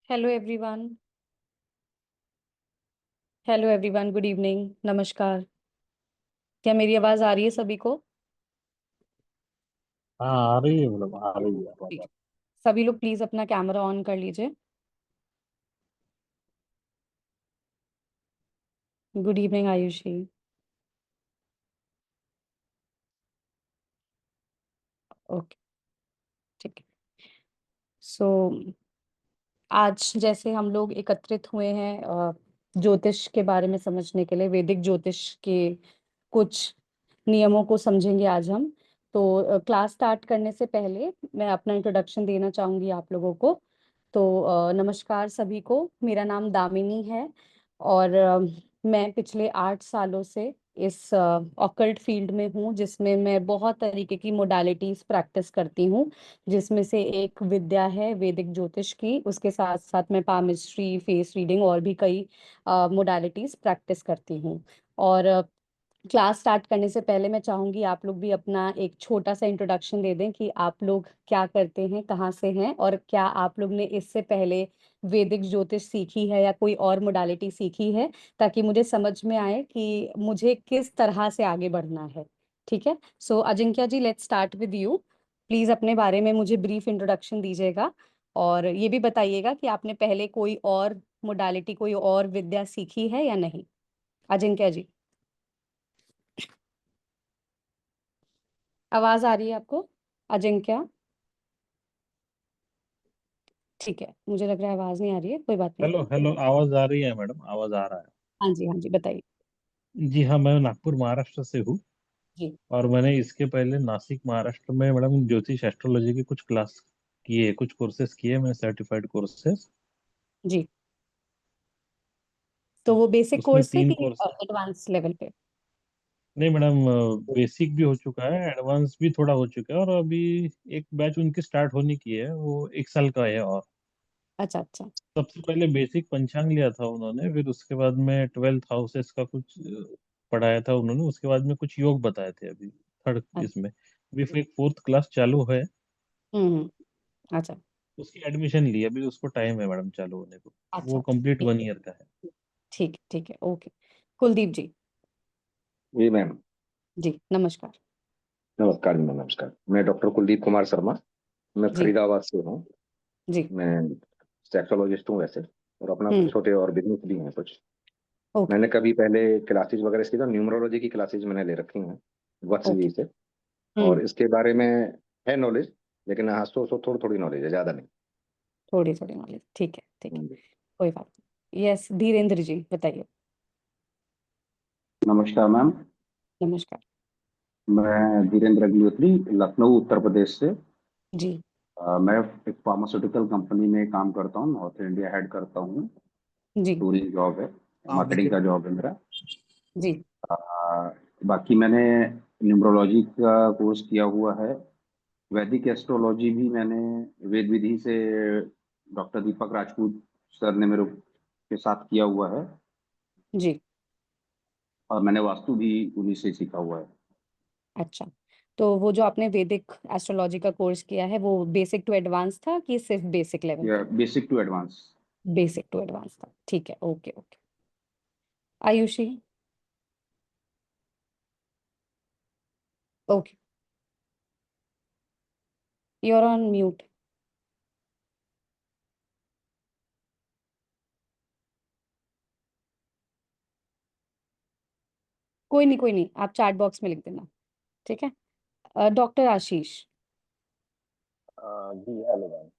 Hello everyone. Hello everyone, good evening, नमस्कार। क्या मेरी आवाज़ आ रही है सभी को? हाँ आ रही है, मतलब आ रही है जी। आवाज़। सभी लोग प्लीज़ अपना कैमरा ऑन कर लीजिए। Good evening Ayushi. ओके, ठीक है। सो आज जैसे हम लोग एकत्रित हुए हैं ज्योतिष के बारे में समझने के लिए, वैदिक ज्योतिष के कुछ नियमों को समझेंगे आज हम। तो क्लास स्टार्ट करने से पहले मैं अपना इंट्रोडक्शन देना चाहूँगी आप लोगों को। तो नमस्कार सभी को, मेरा नाम दामिनी है। और मैं पिछले 8 सालों से इस ऑकल्ट फील्ड में हूँ, जिसमें मैं बहुत तरीके की मोडालिटीज प्रैक्टिस करती हूँ। जिसमें से एक विद्या है वैदिक ज्योतिष की, उसके साथ साथ मैं पामिस्ट्री, फेस रीडिंग और भी कई मोडालिटीज प्रैक्टिस करती हूँ। और क्लास स्टार्ट करने से पहले मैं चाहूंगी आप लोग भी अपना एक छोटा सा इंट्रोडक्शन दे दें कि आप लोग क्या करते हैं, कहाँ से हैं, और क्या आप लोग ने इससे पहले वैदिक ज्योतिष सीखी है या कोई और मोडालिटी सीखी है, ताकि मुझे समझ में आए कि मुझे किस तरह से आगे बढ़ना है। ठीक है। So Ajinkya ji, let's start with you. Please अपने बारे में मुझे ब्रीफ इंट्रोडक्शन दीजिएगा, और ये भी बताइएगा कि आपने पहले कोई और मोडालिटी, कोई और विद्या सीखी है या नहीं। अजिंक्य जी, आवाज आ रही है आपको? अजिंक्य? ठीक है, मुझे लग रहा है आवाज नहीं आ रही है, कोई बात नहीं। हेलो हेलो, आवाज़ आ रही है मैडम, आवाज़ आ रहा हाँ जी, हाँ जी, बताइए। है। जी हाँ, मैं नागपुर महाराष्ट्र से हूँ। जी। और मैंने इसके पहले नासिक महाराष्ट्र में मैडम ज्योतिष एस्ट्रोलॉजी के कुछ क्लास किए, कुछ कोर्सेज किए मैं, सर्टिफाइड कोर्सेज। जी, तो वो बेसिक उसमें कोर्स है तीन कि कोर्स। एडवांस लेवल पे? नहीं मैडम, बेसिक भी हो चुका है, एडवांस भी थोड़ा हो चुका है, और अभी एक बैच उनकी स्टार्ट होने की है, वो 1 साल का है। और अच्छा अच्छा। सबसे पहले बेसिक पंचांग लिया था उन्होंने, फिर उसके बाद में 12 हाउसेस का कुछ पढ़ाया था उन्होंने, उसके बाद में कुछ योग बताए थे अभी थर्ड अच्छा। इसमें। अभी फिर फोर्थ क्लास चालू है। अच्छा उसकी एडमिशन ली, अभी उसको टाइम है मैडम चालू होने को। अच्छा। वो कंप्लीट ठीक 1 ईयर का है। ठीक ठीक है, ओके। कुलदीप जी। जी मैम। जी, नमस्कार। नमस्कार जी, नमस्कार। मैं डॉक्टर कुलदीप कुमार शर्मा। मैं जी। फरीदाबाद से हूँ। जी। मैं सेक्सोलॉजिस्ट हूँ वैसे, और अपना हम्म। छोटे और बिजनेस भी हैं कुछ। ओके। मैंने कभी पहले क्लासेज वगैरह की तो न्यूमरोलॉजी की क्लासेज मैंने ले रखी हैं वत्स ओके। जी से। हम्म। और इसके बारे में है नॉलेज, लेकिन हाँ सो थोड़ी थोड़ी नॉलेज है, ज़्यादा नहीं। थोड़ी थोड़ी नॉलेज, ठीक है ठीक है, हम्म। कोई बात नहीं। यस, धीरेन्द्र जी बताइए। नमस्कार मैम। नमस्कार। मैं धीरेन्द्र अग्निहोत्री, लखनऊ उत्तर प्रदेश से। जी। मैं एक फार्मास्यूटिकल कंपनी में काम करता हूँ, नॉर्थ इंडिया हेड करता हूँ। जी। टूरिंग जॉब है, मार्केटिंग का जॉब है मेरा। जी। अ, बाकी मैंने न्यूमरोलॉजी का कोर्स किया हुआ है। वैदिक एस्ट्रोलॉजी भी मैंने वेद विधि से डॉक्टर दीपक राजपूत सर ने मेरे के साथ किया हुआ है। जी। और मैंने वास्तु भी उन्हीं से सीखा हुआ है। अच्छा, तो वो जो आपने वैदिक एस्ट्रोलॉजी का कोर्स किया है, वो बेसिक टू एडवांस था कि सिर्फ बेसिक लेवल या पे? Basic to advance. Basic to advance था, ठीक है, okay okay. Ayushi? Okay, you are on mute. कोई नहीं कोई नहीं, आप चैट बॉक्स में लिख देना। ठीक है। डॉक्टर आशीष? जी hello ma'am.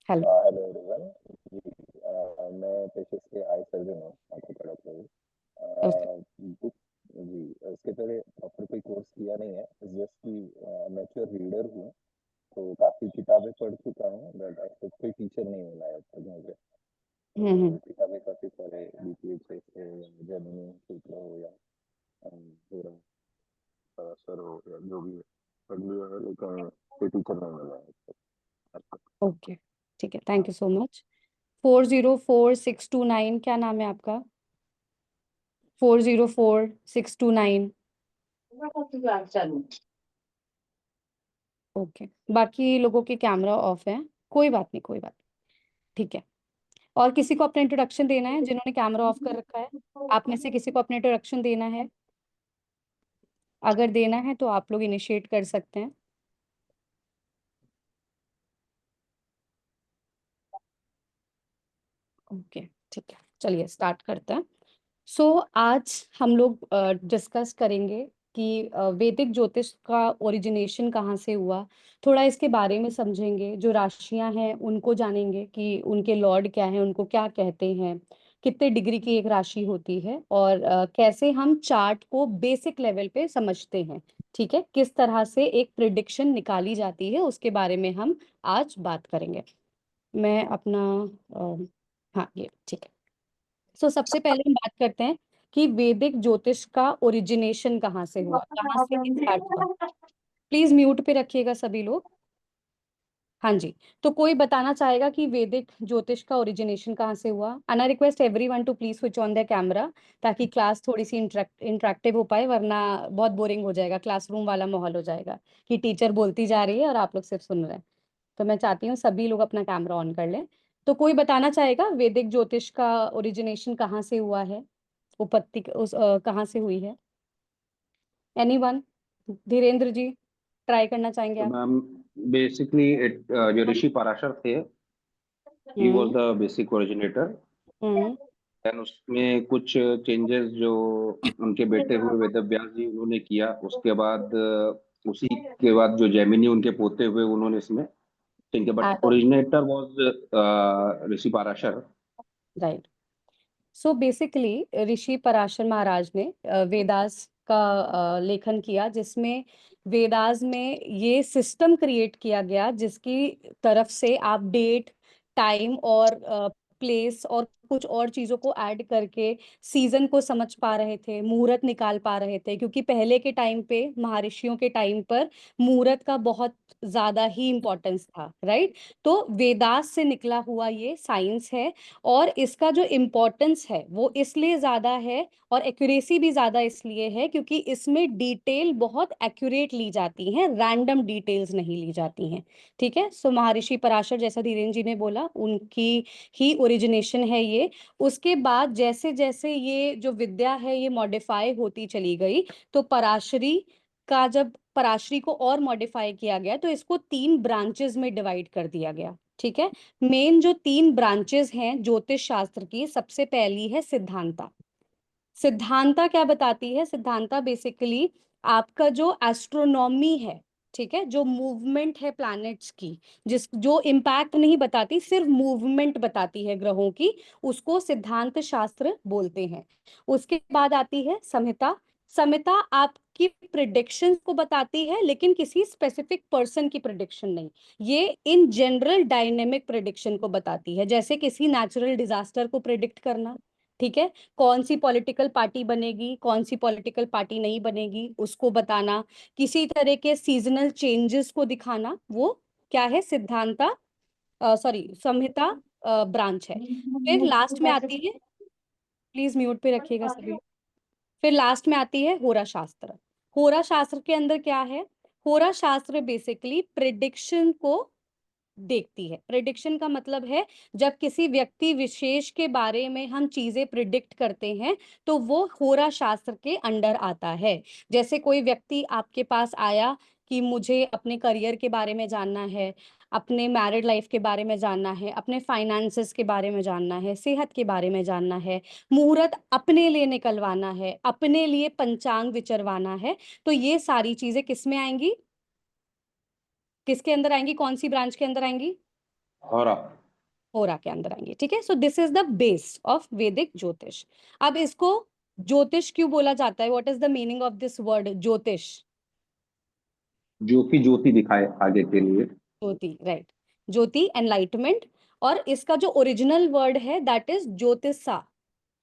Hello. Hello everyone. जी मैं पेशे से आई सर्जन हूँ, आंखों का डॉक्टर हूँ। ओके। जी जी, इसके पहले प्रॉपर कोई कोर्स किया नहीं है, जस्ट कि मैच्योर रीडर हूँ। तो काफ़ी किताबें पढ़ चुका हूँ, बट अब तक कोई टीचर नहीं मिला है अब तक मुझे। तो किताबें काफ़ी सारे बीपीएच से जेमिनी सूत्र हो या पूरा सर हो या जो भी है, पढ़ लिया है, लेकिन कोई टीचर नहीं मिला है अब तक। ओके, ठीक है, थैंक यू सो मच। 404629, क्या नाम है आपका? 404629। ओके, बाकी लोगों के कैमरा ऑफ है, कोई बात नहीं कोई बात नहीं, ठीक है। और किसी को अपना इंट्रोडक्शन देना है जिन्होंने कैमरा ऑफ कर रखा है? आप में से किसी को अपना इंट्रोडक्शन देना है? अगर देना है तो आप लोग इनिशिएट कर सकते हैं। ओके, ठीक है, चलिए स्टार्ट करते हैं। आज हम लोग डिस्कस करेंगे कि वैदिक ज्योतिष का ओरिजिनेशन कहाँ से हुआ, थोड़ा इसके बारे में समझेंगे। जो राशियां हैं उनको जानेंगे कि उनके लॉर्ड क्या हैं, उनको क्या कहते हैं, कितने डिग्री की एक राशि होती है, और कैसे हम चार्ट को बेसिक लेवल पे समझते हैं। ठीक है, किस तरह से एक प्रिडिक्शन निकाली जाती है उसके बारे में हम आज बात करेंगे। मैं अपना हाँ, ये ठीक है। सबसे पहले हम बात करते हैं कि वैदिक ज्योतिष का ओरिजिनेशन कहाँ से हुआ, कहाँ से स्टार्ट हुआ। प्लीज म्यूट पे रखिएगा सभी लोग। हाँ जी, तो कोई बताना चाहेगा कि वैदिक ज्योतिष का ओरिजिनेशन कहाँ से हुआ? And I request everyone to please switch on the camera, ताकि क्लास थोड़ी सी इंटरेक्टिव हो पाए, वरना बहुत बोरिंग हो जाएगा, क्लासरूम वाला माहौल हो जाएगा कि टीचर बोलती जा रही है और आप लोग सिर्फ सुन रहे हैं। तो मैं चाहती हूँ सभी लोग अपना कैमरा ऑन कर लें। तो कोई बताना चाहेगा वैदिक ज्योतिष का ओरिजिनेशन कहाँ से हुआ है, उत्पत्ति कहाँ से हुई है? एनीवन? धीरेन्द्र जी, ट्राई करना चाहेंगे तो आप? मैम बेसिकली जो ऋषि पराशर थे, he was hmm the basic originator. Hmm then उसमें कुछ चेंजेस जो उनके बेटे हुए वेद व्यास जी उन्होंने किया, उसके बाद उसी के बाद जो जैमिनी उनके पोते हुए उन्होंने इसमें चेंज किया, but originator was Rishi Parashar. Right. Basically Rishi Parashar Maharaj ने वेदास का लेखन किया, जिसमें वेदास में ये सिस्टम क्रिएट किया गया जिसकी तरफ से आप डेट, टाइम और प्लेस और कुछ और चीजों को ऐड करके सीजन को समझ पा रहे थे, मुहूर्त निकाल पा रहे थे। क्योंकि पहले के टाइम पे, महर्षियों के टाइम पर, मुहूर्त का बहुत ज्यादा ही इम्पोर्टेंस था, राइट? तो वेदास से निकला हुआ ये साइंस है, और इसका जो इम्पोर्टेंस है वो इसलिए ज्यादा है और एक्यूरेसी भी ज्यादा इसलिए है क्योंकि इसमें डिटेल बहुत एक्यूरेट ली जाती हैं, रैंडम डिटेल्स नहीं ली जाती हैं। ठीक है, महर्षि पराशर, जैसा धीरेन्द्र जी ने बोला, उनकी ही ओरिजिनेशन है ये। उसके बाद जैसे जैसे ये जो विद्या है ये मॉडिफाई होती चली गई, तो पराशरी का जब पराशरी को और मॉडिफाई किया गया तो इसको 3 ब्रांचेस में डिवाइड कर दिया गया। ठीक है, मेन जो 3 ब्रांचेस हैं ज्योतिष शास्त्र की, सबसे पहली है सिद्धांता। सिद्धांता क्या बताती है? सिद्धांता बेसिकली आपका जो एस्ट्रोनॉमी है, ठीक है, जो मूवमेंट है प्लैनेट्स की, जो इम्पैक्ट नहीं बताती, सिर्फ मूवमेंट बताती है ग्रहों की, उसको सिद्धांत शास्त्र बोलते हैं। उसके बाद आती है संहिता। संहिता आपकी प्रिडिक्शन को बताती है, लेकिन किसी स्पेसिफिक पर्सन की प्रिडिक्शन नहीं। ये इन जनरल डायनेमिक प्रिडिक्शन को बताती है, जैसे किसी नेचुरल डिजास्टर को प्रिडिक्ट करना। ठीक है, कौन सी पॉलिटिकल पार्टी बनेगी, कौन सी पॉलिटिकल पार्टी नहीं बनेगी, उसको बताना। किसी तरह के सीजनल चेंजेस को दिखाना, वो क्या है? सिद्धांता, सॉरी, संहिता ब्रांच है। फिर लास्ट में आती है, प्लीज म्यूट पे रखिएगा सभी लोग। फिर लास्ट में आती है होरा शास्त्र। होरा शास्त्र के अंदर क्या है? होरा शास्त्र बेसिकली प्रिडिक्शन को देखती है। प्रिडिक्शन का मतलब है जब किसी व्यक्ति विशेष के बारे में हम चीजें प्रिडिक्ट करते हैं तो वो होरा शास्त्र के अंडर आता है। जैसे कोई व्यक्ति आपके पास आया कि मुझे अपने करियर के बारे में जानना है, अपने मैरिड लाइफ के बारे में जानना है, अपने फाइनेंसेस के बारे में जानना है, सेहत के बारे में जानना है, मुहूर्त अपने लिए निकलवाना है, अपने लिए पंचांग विचरवाना है, तो ये सारी चीजें किस में आएंगी? किसके अंदर आएंगी? कौन सी ब्रांच के अंदर आएंगी? और होरा के अंदर आएंगे। ठीक है, this is the base of वैदिक ज्योतिष। अब इसको ज्योतिष क्यों बोला जाता है? What is the meaning of this word ज्योतिष? जो कि ज्योति दिखाए आगे के लिए। ज्योति, राइट, ज्योति, एनलाइटमेंट। और इसका जो ओरिजिनल वर्ड है दैट इज ज्योतिषा।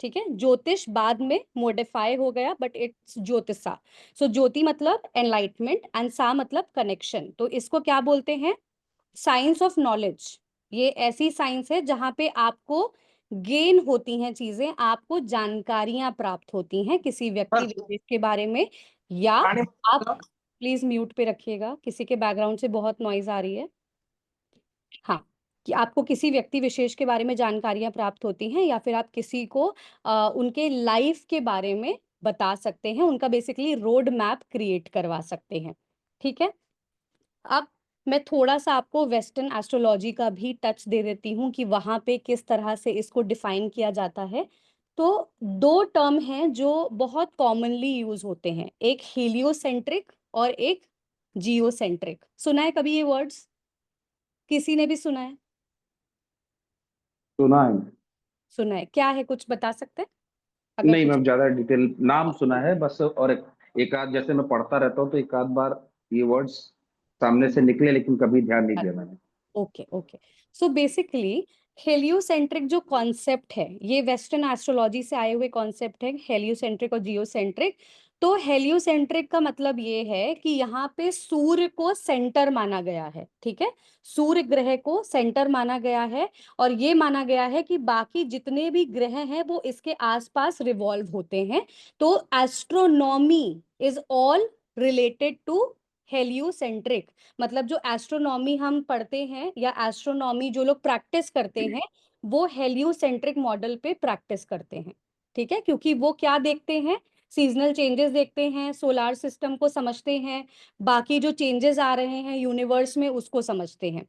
ठीक है, ज्योतिष बाद में मॉडिफाई हो गया, बट इट्स ज्योतिषा। ज्योति मतलब एनलाइटमेंट एंड सा मतलब कनेक्शन। तो इसको क्या बोलते हैं? Science of knowledge. ये ऐसी साइंस है जहां पे आपको गेन होती हैं चीजें, आपको जानकारियां प्राप्त होती हैं किसी व्यक्ति विशेष के बारे में। या आप प्लीज म्यूट पे रखिएगा, किसी के बैकग्राउंड से बहुत नॉइज आ रही है। हाँ, कि आपको किसी व्यक्ति विशेष के बारे में जानकारियां प्राप्त होती हैं, या फिर आप किसी को उनके लाइफ के बारे में बता सकते हैं, उनका बेसिकली रोड मैप क्रिएट करवा सकते हैं। ठीक है, अब मैं थोड़ा सा आपको वेस्टर्न एस्ट्रोलॉजी का भी टच दे देती हूँ कि वहां पे किस तरह से इसको डिफाइन किया जाता है। तो दो टर्म हैं जो बहुत कॉमनली यूज होते हैं, एक हेलियोसेंट्रिक और एक जियोसेंट्रिक। सुना है कभी ये वर्ड्स? किसी ने भी सुना है? सुना है? सुना है, क्या है कुछ बता सकते हैं अगर नहीं कुछ? मैम, ज्यादा डिटेल नाम सुना है बस, और एक आध जैसे मैं पढ़ता रहता हूँ तो एक आध बार ये वर्ड्स सामने से निकले, लेकिन कभी ध्यान नहीं दिया मैंने। Okay okay. So basically heliocentric जो कॉन्सेप्ट है, ये वेस्टर्न एस्ट्रोलॉजी से आए हुए कॉन्सेप्ट है, हेलियोसेंट्रिक और जियोसेंट्रिक। तो हेलियोसेंट्रिक का मतलब ये है कि यहाँ पे सूर्य को सेंटर माना गया है। ठीक है, सूर्य ग्रह को सेंटर माना गया है, और ये माना गया है कि बाकी जितने भी ग्रह हैं वो इसके आसपास रिवॉल्व होते हैं। तो astronomy is all related to heliocentric. मतलब जो एस्ट्रोनॉमी हम पढ़ते हैं या एस्ट्रोनॉमी जो लोग प्रैक्टिस करते हैं, वो हेलियोसेंट्रिक मॉडल पे प्रैक्टिस करते हैं। ठीक है, क्योंकि वो क्या देखते हैं, सीजनल चेंजेस देखते हैं, सोलार सिस्टम को समझते हैं, बाकी जो चेंजेस आ रहे हैं यूनिवर्स में उसको समझते हैं।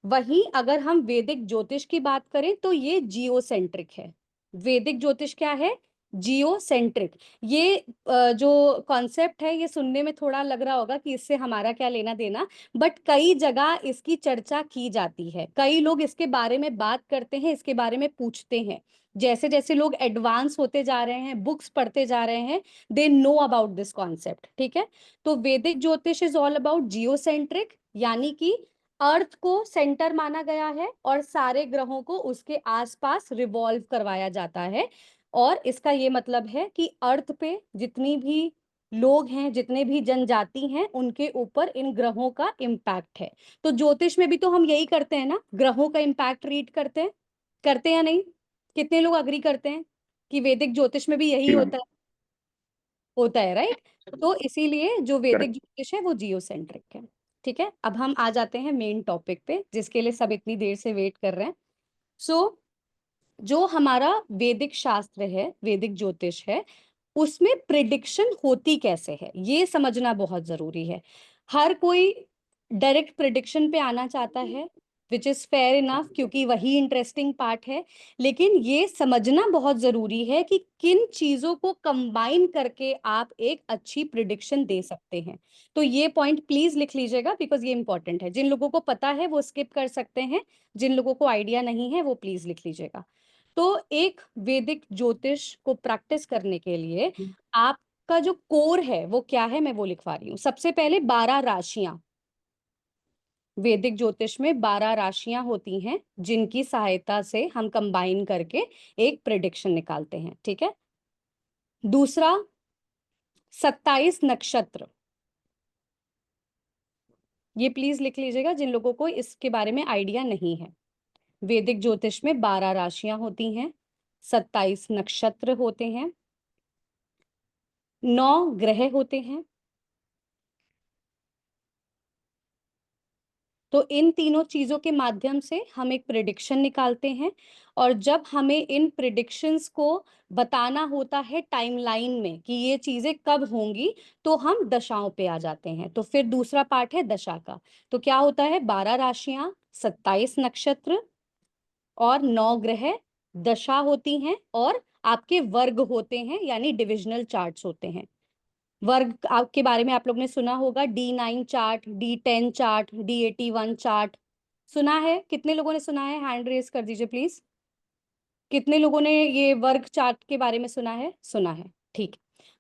वहीं अगर हम वैदिक ज्योतिष की बात करें तो ये जियोसेंट्रिक है। वैदिक ज्योतिष क्या है? जियोसेंट्रिक। ये जो कॉन्सेप्ट है, ये सुनने में थोड़ा लग रहा होगा कि इससे हमारा क्या लेना देना, बट कई जगह इसकी चर्चा की जाती है, कई लोग इसके बारे में बात करते हैं, इसके बारे में पूछते हैं। जैसे जैसे लोग एडवांस होते जा रहे हैं, बुक्स पढ़ते जा रहे हैं, they know about this concept. ठीक है, तो वैदिक ज्योतिष इज ऑल अबाउट जियोसेंट्रिक, यानी कि अर्थ को सेंटर माना गया है और सारे ग्रहों को उसके आसपास रिवॉल्व करवाया जाता है। और इसका ये मतलब है कि अर्थ पे जितनी भी लोग हैं, जितने भी जनजाति हैं, उनके ऊपर इन ग्रहों का इम्पैक्ट है। तो ज्योतिष में भी तो हम यही करते हैं ना, ग्रहों का इम्पैक्ट रीड करते हैं या नहीं? कितने लोग अग्री करते हैं कि वैदिक ज्योतिष में भी यही जी मैम। होता है, राइट? तो इसीलिए जो वैदिक करेक्ट। ज्योतिष है वो जियोसेंट्रिक है। ठीक है, अब हम आ जाते हैं मेन टॉपिक पे, जिसके लिए सब इतनी देर से वेट कर रहे हैं। सो जो हमारा वैदिक शास्त्र है, वैदिक ज्योतिष है, उसमें प्रिडिक्शन होती कैसे है ये समझना बहुत जरूरी है। हर कोई डायरेक्ट प्रिडिक्शन पे आना चाहता है, विच इज फेयर इनफ, क्योंकि वही इंटरेस्टिंग पार्ट है। लेकिन ये समझना बहुत जरूरी है कि किन चीजों को कंबाइन करके आप एक अच्छी प्रिडिक्शन दे सकते हैं। तो ये पॉइंट प्लीज लिख लीजिएगा, बिकॉज ये इंपॉर्टेंट है। जिन लोगों को पता है वो स्किप कर सकते हैं, जिन लोगों को आइडिया नहीं है वो प्लीज लिख लीजिएगा। तो एक वैदिक ज्योतिष को प्रैक्टिस करने के लिए आपका जो कोर है वो क्या है, मैं वो लिखवा रही हूँ। सबसे पहले 12 राशियां, वैदिक ज्योतिष में 12 राशियां होती हैं, जिनकी सहायता से हम कंबाइन करके एक प्रेडिक्शन निकालते हैं। ठीक है, दूसरा 27 नक्षत्र, ये प्लीज लिख लीजिएगा जिन लोगों को इसके बारे में आइडिया नहीं है। वैदिक ज्योतिष में 12 राशियां होती हैं, 27 नक्षत्र होते हैं, 9 ग्रह होते हैं। तो इन तीनों चीजों के माध्यम से हम एक प्रिडिक्शन निकालते हैं, और जब हमें इन प्रिडिक्शंस को बताना होता है टाइमलाइन में कि ये चीजें कब होंगी, तो हम दशाओं पे आ जाते हैं। तो फिर दूसरा पार्ट है दशा का। तो क्या होता है, 12 राशियां, 27 नक्षत्र और 9 ग्रह, दशा होती हैं, और आपके वर्ग होते हैं, यानी डिविजनल चार्ट्स होते हैं। वर्ग आपके बारे में आप लोग ने सुना होगा, D9 chart, D10 chart, D81 chart. सुना है? कितने लोगों ने सुना है? हैंड रेज कर दीजिए प्लीज। कितने लोगों ने ये वर्ग चार्ट के बारे में सुना है? सुना है, ठीक।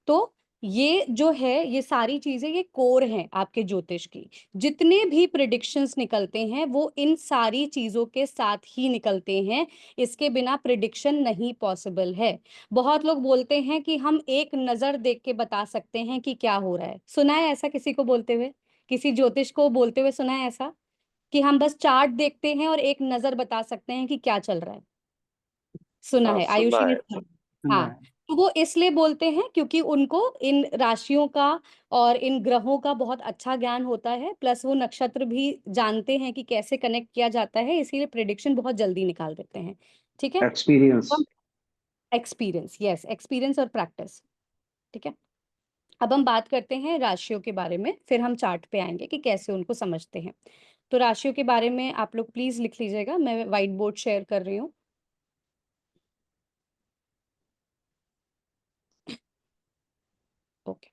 तो ये जो है, ये सारी चीजें, ये कोर हैं आपके ज्योतिष की। जितने भी प्रिडिक्शंस निकलते हैं वो इन सारी चीजों के साथ ही निकलते हैं, इसके बिना प्रिडिक्शन नहीं पॉसिबल है। बहुत लोग बोलते हैं कि हम एक नजर देख के बता सकते हैं कि क्या हो रहा है। सुना है ऐसा किसी को बोलते हुए? किसी ज्योतिष को बोलते हुए सुना है ऐसा कि हम बस चार्ट देखते हैं और एक नजर बता सकते हैं कि क्या चल रहा है? सुना हाँ है? सुना आयुषी ने है। सुना? हाँ, तो वो इसलिए बोलते हैं क्योंकि उनको इन राशियों का और इन ग्रहों का बहुत अच्छा ज्ञान होता है, प्लस वो नक्षत्र भी जानते हैं कि कैसे कनेक्ट किया जाता है, इसीलिए प्रिडिक्शन बहुत जल्दी निकाल देते हैं। ठीक है, एक्सपीरियंस। एक्सपीरियंस, यस, एक्सपीरियंस और प्रैक्टिस। ठीक है, अब हम बात करते हैं राशियों के बारे में, फिर हम चार्ट पे आएंगे कि कैसे उनको समझते हैं। तो राशियों के बारे में आप लोग प्लीज लिख लीजिएगा, मैं व्हाइट बोर्ड शेयर कर रही हूँ। ओके,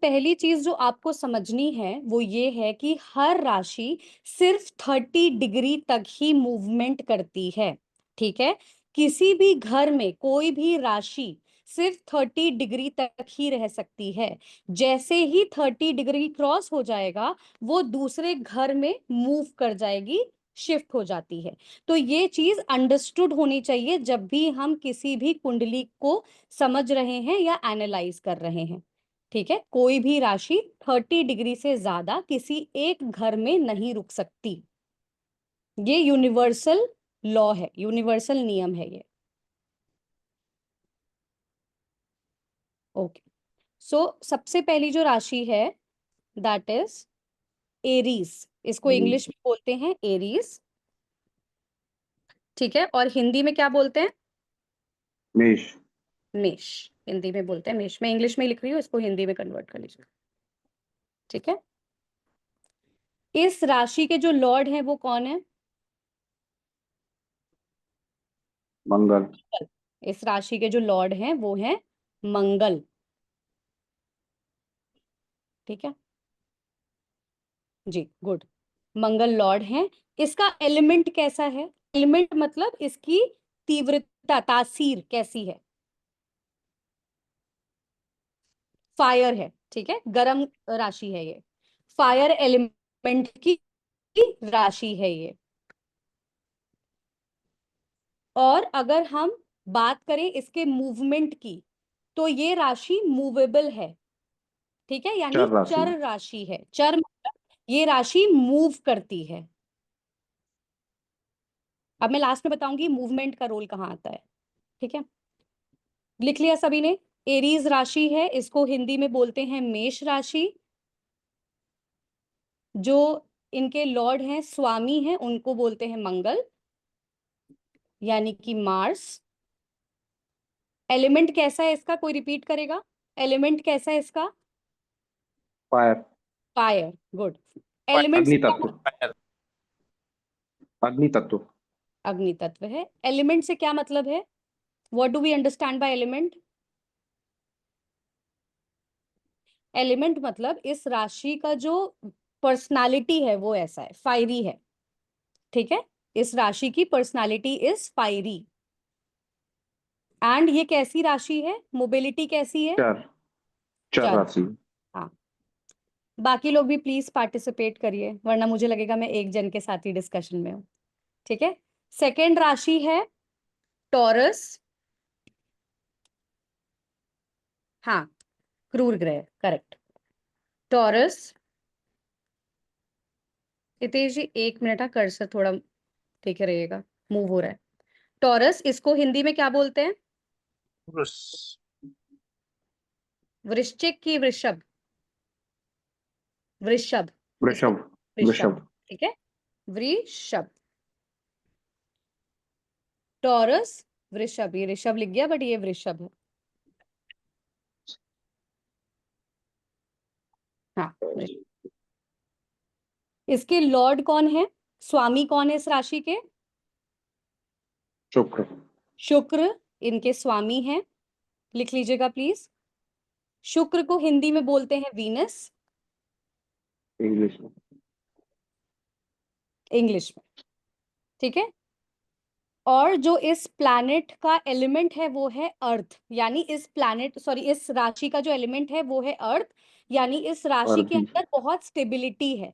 पहली चीज जो आपको समझनी है वो ये है कि हर राशि सिर्फ 30 डिग्री तक ही मूवमेंट करती है। ठीक है, किसी भी घर में कोई भी राशि सिर्फ 30 डिग्री तक ही रह सकती है। जैसे ही 30 डिग्री क्रॉस हो जाएगा वो दूसरे घर में मूव कर जाएगी, शिफ्ट हो जाती है। तो ये चीज अंडरस्टूड होनी चाहिए जब भी हम किसी भी कुंडली को समझ रहे हैं या एनालाइज कर रहे हैं। ठीक है, कोई भी राशि 30 डिग्री से ज्यादा किसी एक घर में नहीं रुक सकती। ये यूनिवर्सल लॉ है, यूनिवर्सल नियम है ये। ओके, सबसे पहली जो राशि है दैट इज एरीज। इसको इंग्लिश में बोलते हैं एरीज। ठीक है, और हिंदी में क्या बोलते हैं? मेष। मेष। हिंदी में बोलते हैं मेष। मैं इंग्लिश में लिख रही हूँ, इसको हिंदी में कन्वर्ट कर लीजिए। ठीक है, इस राशि के जो लॉर्ड हैं वो कौन है? मंगल। इस राशि के जो लॉर्ड हैं वो हैं मंगल। ठीक है जी, गुड। मंगल लॉर्ड हैं। इसका एलिमेंट कैसा है? एलिमेंट मतलब इसकी तीव्रता, तासीर कैसी है? फायर है। ठीक है, गर्म राशि है ये, फायर एलिमेंट की राशि है ये। और अगर हम बात करें इसके मूवमेंट की, तो ये राशि मूवेबल है। ठीक है, यानी चर राशि। चर राशि है। चर मतलब ये राशि मूव करती है। अब मैं लास्ट में बताऊंगी मूवमेंट का रोल कहाँ आता है। ठीक है, लिख लिया सभी ने? एरीज राशि है, इसको हिंदी में बोलते हैं मेष राशि। जो इनके लॉर्ड हैं, स्वामी हैं, उनको बोलते हैं मंगल, यानी कि मार्स। एलिमेंट कैसा है इसका? कोई रिपीट करेगा? एलिमेंट कैसा है इसका? फायर। Fire, good. एलिमेंट से अग्नि क्या? तत्व। अग्नि तत्व। अग्नि तत्व है। एलिमेंट से क्या मतलब है? What do we understand by element? Element मतलब इस राशि का जो पर्सनालिटी है वो ऐसा है, फायरी है। ठीक है, इस राशि की पर्सनालिटी इज फायरी। एंड ये कैसी राशि है? मोबिलिटी कैसी है? चर। चर चर। राशि। हाँ, बाकी लोग भी प्लीज पार्टिसिपेट करिए, वरना मुझे लगेगा मैं एक जन के साथ ही डिस्कशन में हूँ। ठीक है, सेकेंड राशि है टॉरस। हाँ, क्रूर ग्रह, करेक्ट, टॉरस। हितेश जी 1 मिनट, कर्सर थोड़ा ठीक रहेगा, मूव हो रहा है। टॉरस, इसको हिंदी में क्या बोलते हैं? वृश्चिक की वृषभ? वृषभ। इसको वृषभ। वृषभ। वृषभ। ठीक है, वृषभ। टॉरस, वृषभ, ये ऋषभ लिख गया बट ये वृषभ है। हाँ, इसके लॉर्ड कौन है? स्वामी कौन है इस राशि के? शुक्र। शुक्र इनके स्वामी हैं। लिख लीजिएगा प्लीज। शुक्र को हिंदी में बोलते हैं वीनस, इंग्लिश में। इंग्लिश में। ठीक है, और जो इस प्लैनेट का एलिमेंट है वो है अर्थ, यानी इस प्लैनेट, सॉरी, इस राशि का जो एलिमेंट है वो है अर्थ, यानी इस राशि के अरबी। अंदर बहुत स्टेबिलिटी है।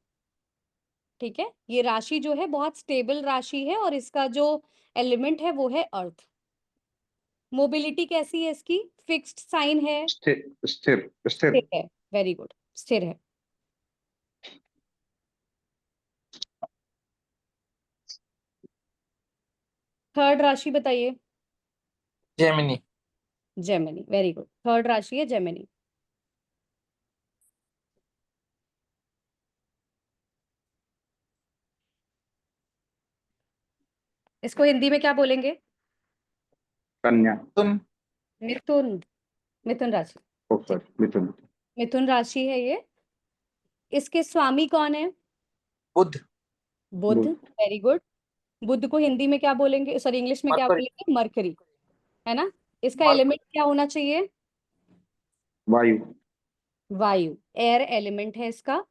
ठीक है, ये राशि जो है बहुत स्टेबल राशि है और इसका जो एलिमेंट है वो है अर्थ। मोबिलिटी कैसी है इसकी? फिक्स्ड साइन है? स्थिर। स्थिर। स्थिर। स्थिर है, वेरी गुड, स्थिर है। थर्ड राशि बताइए। Gemini. Gemini, very good. Third राशि है जेमिनी। इसको हिंदी में क्या बोलेंगे? कन्या। तुम। मिथुन। मिथुन राशि। ओ सॉरी, मिथुन। मिथुन राशि है ये। इसके स्वामी कौन है? बुध। बुध, बुध। Very good. बुध को हिंदी में क्या बोलेंगे, सॉरी इंग्लिश में क्या मरकरी। बोलेंगे? मरकरी, है ना। इसका मरकरी। एलिमेंट क्या होना चाहिए? वायु। वायु, एयर एलिमेंट है इसका।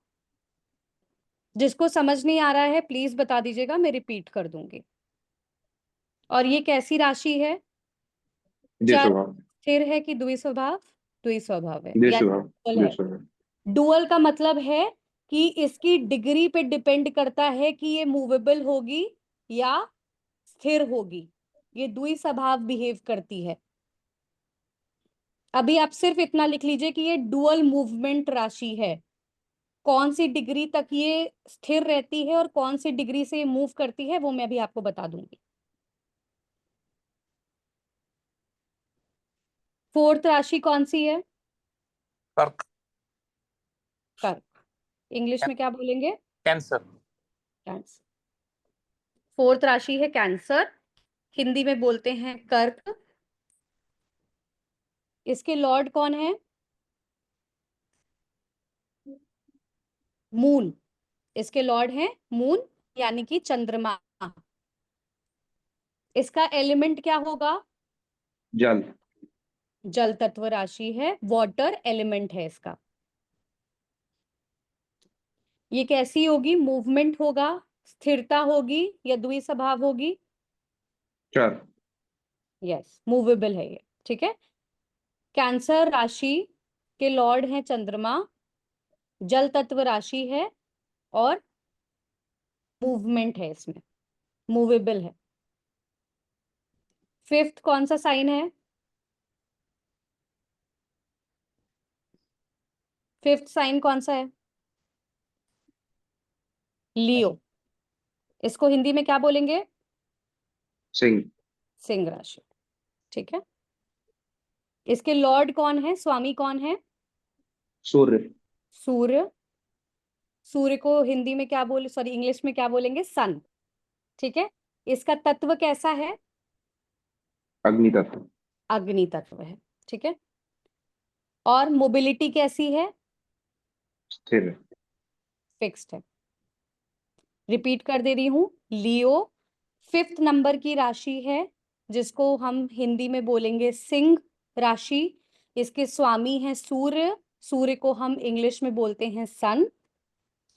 जिसको समझ नहीं आ रहा है प्लीज बता दीजिएगा, मैं रिपीट कर दूंगी। और ये कैसी राशि है? चर, द्विस्वभाव। स्थिर है कि द्विस्वभाव? द्विस्वभाव है, यानी द्विस्वभाव। डुअल है। द्विस्वभाव। डुअल का मतलब है कि इसकी डिग्री पे डिपेंड करता है कि ये मूवेबल होगी या स्थिर होगी। ये द्विस्वभाव बिहेव करती है। अभी आप सिर्फ इतना लिख लीजिए कि ये डुअल मूवमेंट राशि है। कौन सी डिग्री तक ये स्थिर रहती है और कौन सी डिग्री से ये मूव करती है वो मैं अभी आपको बता दूंगी। फोर्थ राशि कौन सी है? कर्क। कर्क, इंग्लिश में क्या बोलेंगे? कैंसर। कैंसर। फोर्थ राशि है कैंसर, हिंदी में बोलते हैं कर्क। इसके लॉर्ड कौन है? मून। इसके लॉर्ड हैं मून, यानी कि चंद्रमा। इसका एलिमेंट क्या होगा? जल। जल तत्व राशि है, वाटर एलिमेंट है इसका। ये कैसी होगी? मूवमेंट होगा, स्थिरता होगी या द्विस्वभाव होगी? चर। यस, मूवेबल है ये, ठीक है। कैंसर राशि के लॉर्ड हैं चंद्रमा, जल तत्व राशि है और मूवमेंट है इसमें, मूवेबल है। फिफ्थ कौन सा साइन है? फिफ्थ साइन कौन सा है? लियो। इसको हिंदी में क्या बोलेंगे? सिंह। सिंह राशि, ठीक है। इसके लॉर्ड कौन है, स्वामी कौन है? सूर्य। सूर्य। सूर्य को हिंदी में क्या बोले, सॉरी इंग्लिश में क्या बोलेंगे? सन, ठीक है। इसका तत्व कैसा है? अग्नि तत्व। अग्नि तत्व है, ठीक है। और मोबिलिटी कैसी है? स्थिर। फिक्स्ड है। रिपीट कर दे रही हूं, लियो फिफ्थ नंबर की राशि है, जिसको हम हिंदी में बोलेंगे सिंह राशि। इसके स्वामी हैं सूर्य, सूर्य को हम इंग्लिश में बोलते हैं सन।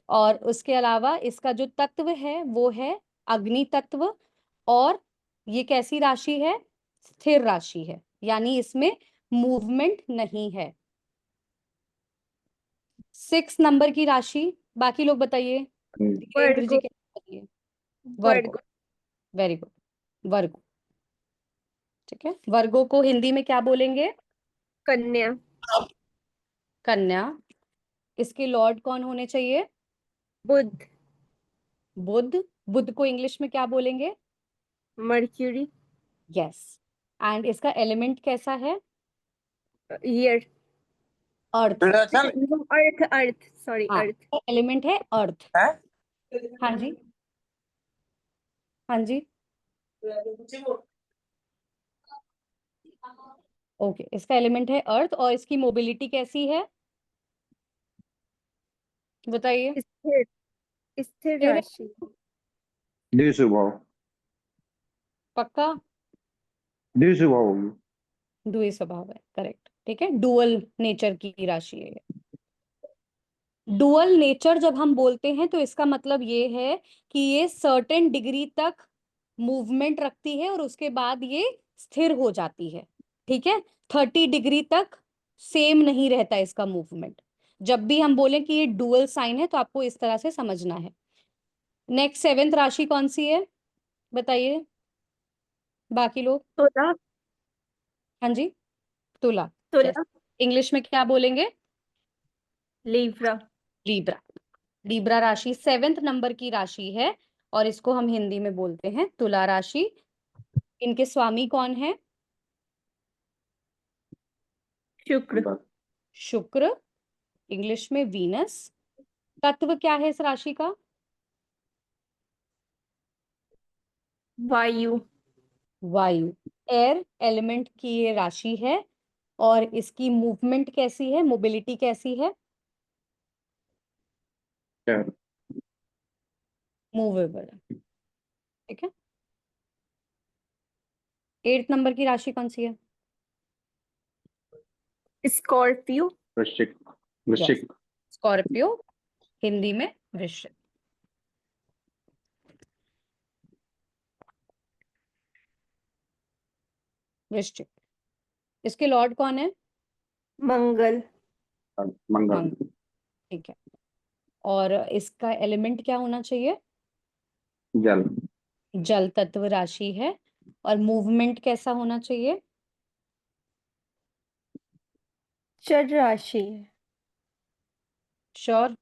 और उसके अलावा इसका जो तत्व है वो है अग्नि तत्व। और ये कैसी राशि है? स्थिर राशि है, यानी इसमें मूवमेंट नहीं है। 6 नंबर की राशि, बाकी लोग बताइए। देवेंद्र जी वर्गो। क्या बताइए? वर्गो, वेरी गुड। वर्गो, ठीक है। वर्गो को हिंदी में क्या बोलेंगे? कन्या। कन्या। इसके लॉर्ड कौन होने चाहिए? बुध। बुध। बुध को इंग्लिश में क्या बोलेंगे? मर्क्यूरी। यस। एंड इसका एलिमेंट कैसा है? ईयर। अर्थ। अर्थ, अर्थ, सॉरी, हाँ, अर्थ। एलिमेंट है अर्थ। है। हाँ जी, हाँ जी। ओके, इसका एलिमेंट है अर्थ और इसकी मोबिलिटी कैसी है बताइए? स्थिर। स्थिर स्थिर है? राशि। द्विस्वभाव। पक्का? द्विस्वभाव होगी। द्वि स्वभाव है, करेक्ट, ठीक है। डुअल नेचर की राशि है ये। डुअल नेचर जब हम बोलते हैं तो इसका मतलब ये है कि ये सर्टेन डिग्री तक मूवमेंट रखती है और उसके बाद ये स्थिर हो जाती है, ठीक है। 30 डिग्री तक सेम नहीं रहता इसका मूवमेंट। जब भी हम बोलें कि ये डुअल साइन है तो आपको इस तरह से समझना है। नेक्स्ट 7th राशि कौन सी है बताइए बाकी लोग? तुला। हाँ जी, तुला। तुला। इंग्लिश में क्या बोलेंगे? लीब्रा। लीब्रा। लीब्रा राशि 7th नंबर की राशि है और इसको हम हिंदी में बोलते हैं तुला राशि। इनके स्वामी कौन है? शुक्र, बस, शुक्र, इंग्लिश में वीनस। तत्व क्या है इस राशि का? वायु, वायु, एयर एलिमेंट की ये राशि है। और इसकी मूवमेंट कैसी है, मोबिलिटी कैसी है? चल, मूवेबल है। ठीक है। 8 नंबर की राशि कौन सी है? स्कॉर्पियो, वृश्चिक, यस, वृश्चिक, स्कॉर्पियो, हिंदी में वृश्चिक। वृश्चिक, इसके लॉर्ड कौन है? मंगल, मंगल, मंगल। ठीक है। और इसका एलिमेंट क्या होना चाहिए? जल, जल तत्व राशि है। और मूवमेंट कैसा होना चाहिए? जल राशि है। श्योर?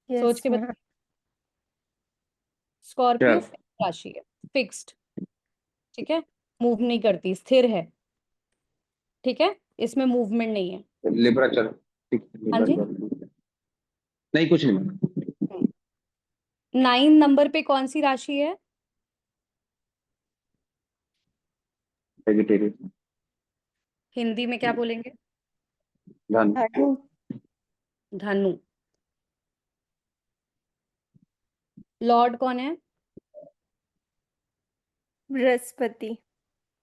सोच यस के मैम, बता। स्कॉर्पियो जल, फिक्स राशि है, फिक्स्ड। ठीक है, मूव नहीं करती, स्थिर है। ठीक है, इसमें मूवमेंट नहीं है। लिब्रा, चल, ठीक, हाँ लिब्रा जी। चल। नहीं, कुछ नहीं। 9 नंबर पे कौन सी राशि है? वेजिटेरियन, हिंदी में क्या बोलेंगे? धन, धनु, धनु। लॉर्ड कौन है? बृहस्पति,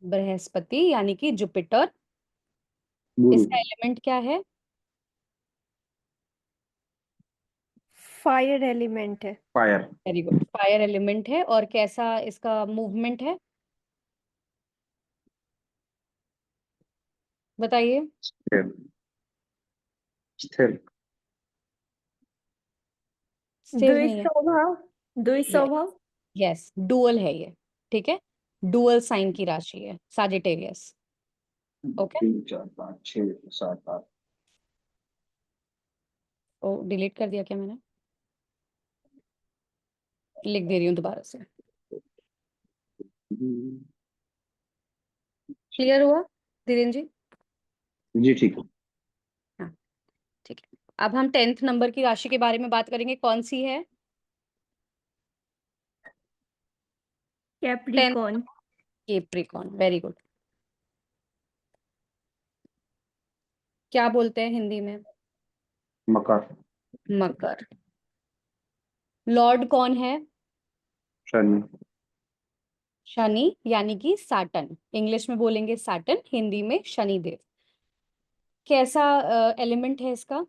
बृहस्पति यानी कि जुपिटर। गुरु, इसका एलिमेंट क्या है? फायर एलिमेंट है। Fire, very good, fire element है। और कैसा इसका मूवमेंट है, बताइए। स्थिर, स्थिर, स्थिर नहीं है। द्विस्वभाव, द्विस्वभाव, यस, डुअल है ये। ठीक है, डुअल साइन की राशि है, साजिटेरियस। ओके। 3, 4, 5, 6, 7, 8, ओ, डिलीट कर दिया क्या मैंने? लिख दे रही हूँ दोबारा से। क्लियर हुआ धीरेन्द्र जी? जी ठीक है। हाँ, ठीक है। अब हम 10th नंबर की राशि के बारे में बात करेंगे, कौन सी है? 10th, Capricorn, Capricorn, very good. क्या बोलते हैं हिंदी में? मकर, मकर। लॉर्ड कौन है? शनि, शनि यानी कि सैटर्न, इंग्लिश में बोलेंगे सैटर्न, हिंदी में शनिदेव। कैसा एलिमेंट है इसका?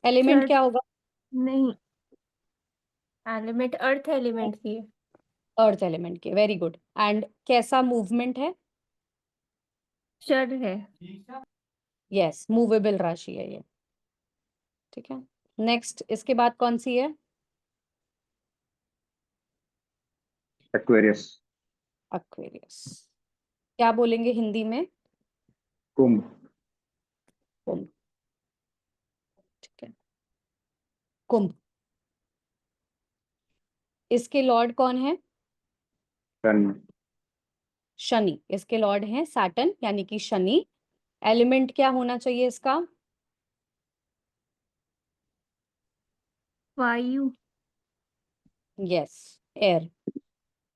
एलिमेंट चल क्या होगा? नहीं, एलिमेंट अर्थ एलिमेंट की है। अर्थ एलिमेंट के, वेरी गुड। एंड कैसा मूवमेंट है? चर है। यस, मूवेबल राशि है ये। ठीक है। नेक्स्ट, इसके बाद कौन सी है? Aquarius, Aquarius. क्या बोलेंगे हिंदी में? कुंभ, कुंभ। ठीक है, कुंभ। इसके लॉर्ड कौन है? शनि, शनि, इसके लॉर्ड हैं सैटर्न यानी कि शनि। एलिमेंट क्या होना चाहिए इसका? वायु, यस, एयर।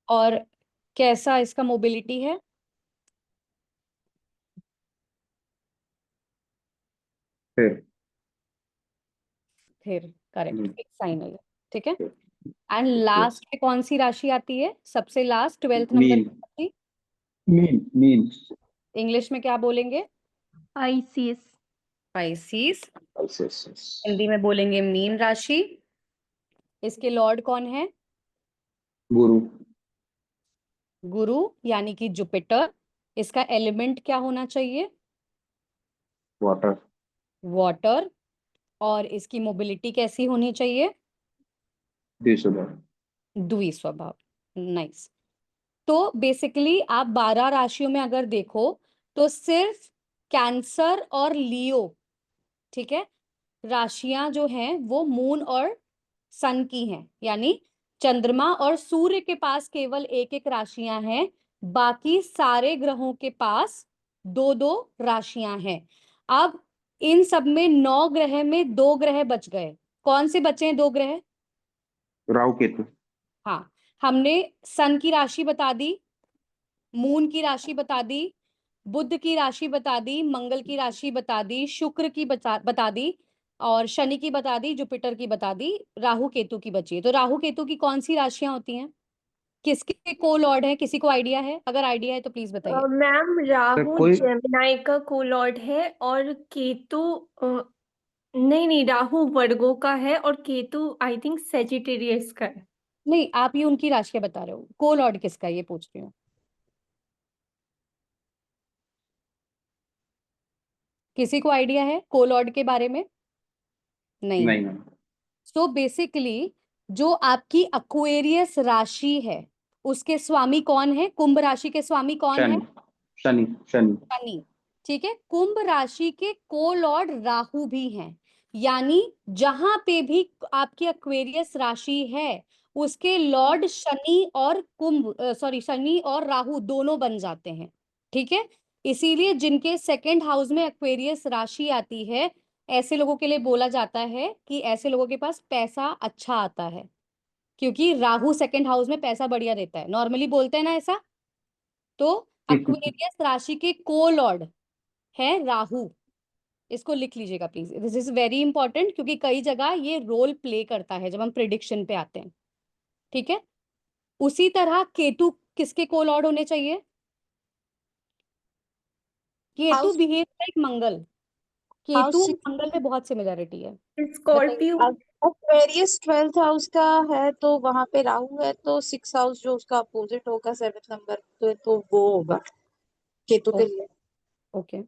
और कैसा इसका मोबिलिटी है? फिर, स्थिर, करेक्ट, हम्म, फिक्स साइन है ये। ठीक है। एंड लास्ट पे कौन सी राशि आती है, सबसे लास्ट 12th नंबर मीन, की राशि? मीन, मीन, इंग्लिश में क्या बोलेंगे? आइसिस, पाइसिस, Pisces, हिंदी में बोलेंगे मीन राशि। इसके लॉर्ड कौन है? गुरु, गुरु यानी कि जुपिटर। इसका एलिमेंट क्या होना चाहिए? Water, water. और इसकी मोबिलिटी कैसी होनी चाहिए? द्विसुबर, द्विस्वभाव। नाइस। तो बेसिकली आप 12 राशियों में अगर देखो तो सिर्फ कैंसर और लियो, ठीक है, राशियां जो हैं वो मून और सन की हैं। यानी चंद्रमा और सूर्य के पास केवल एक एक राशियां हैं, बाकी सारे ग्रहों के पास दो दो राशियां हैं। अब इन सब में 9 ग्रह में 2 ग्रह बच गए। कौन से बचे हैं 2 ग्रह? राहु केतु। हाँ, हमने सन की राशि बता दी, मून की राशि बता दी, बुध की राशि बता दी, मंगल की राशि बता दी, शुक्र की बता दी, और शनि की बता दी, जुपिटर की बता दी, राहु केतु की बची है। तो राहु केतु की कौन सी राशियां होती हैं? किसके को लॉर्ड है? किसी को आइडिया है? अगर आइडिया है तो प्लीज बताइए। मैम राहु कोई जेमिनाई का कोलॉर्ड है और केतु नहीं नहीं, राहु वर्गो का है और केतु आई थिंक सेजिटेरियस का है। नहीं, आप ये उनकी राशियां बता रहे हो, को लॉर्ड किसका है ये पूछ रही हूँ। किसी को आइडिया है को लॉर्ड के बारे में? नहीं है। नहीं। सो बेसिकली जो आपकी अक्वेरियस राशि है उसके स्वामी कौन है? कुंभ राशि के स्वामी कौन है? शनि शनि शनि। शनि। ठीक है, कुंभ राशि के को लॉर्ड राहु भी हैं, यानी जहां पे भी आपकी अक्वेरियस राशि है उसके लॉर्ड शनि और शनि और राहु दोनों बन जाते हैं। ठीक है, इसीलिए जिनके सेकंड हाउस में अक्वेरियस राशि आती है, ऐसे लोगों के लिए बोला जाता है कि ऐसे लोगों के पास पैसा अच्छा आता है, क्योंकि राहु सेकंड हाउस में पैसा बढ़िया देता है। नॉर्मली बोलते हैं ना ऐसा। तो अक्वेरियस राशि के को लॉर्ड है राहु। इसको लिख लीजिएगा please, this is very important, क्योंकि कई जगह ये रोल प्ले करता है जब हम प्रिडिक्शन पे आते हैं। ठीक है, उसी तरह केतु किसके को लॉर्ड होने चाहिए? केतु हाउस बिहेव लाइक मंगल। केतु हाउस और मंगल में बहुत सिमिलरिटी है। बताइए। स्कॉर्पियो। एक्वेरियस 12th हाउस का है तो वहां पे राहु है, तो 6th हाउस जो उसका अपोजिट होगा 7th नंबर तो वो होगा केतु के लिए। ओके,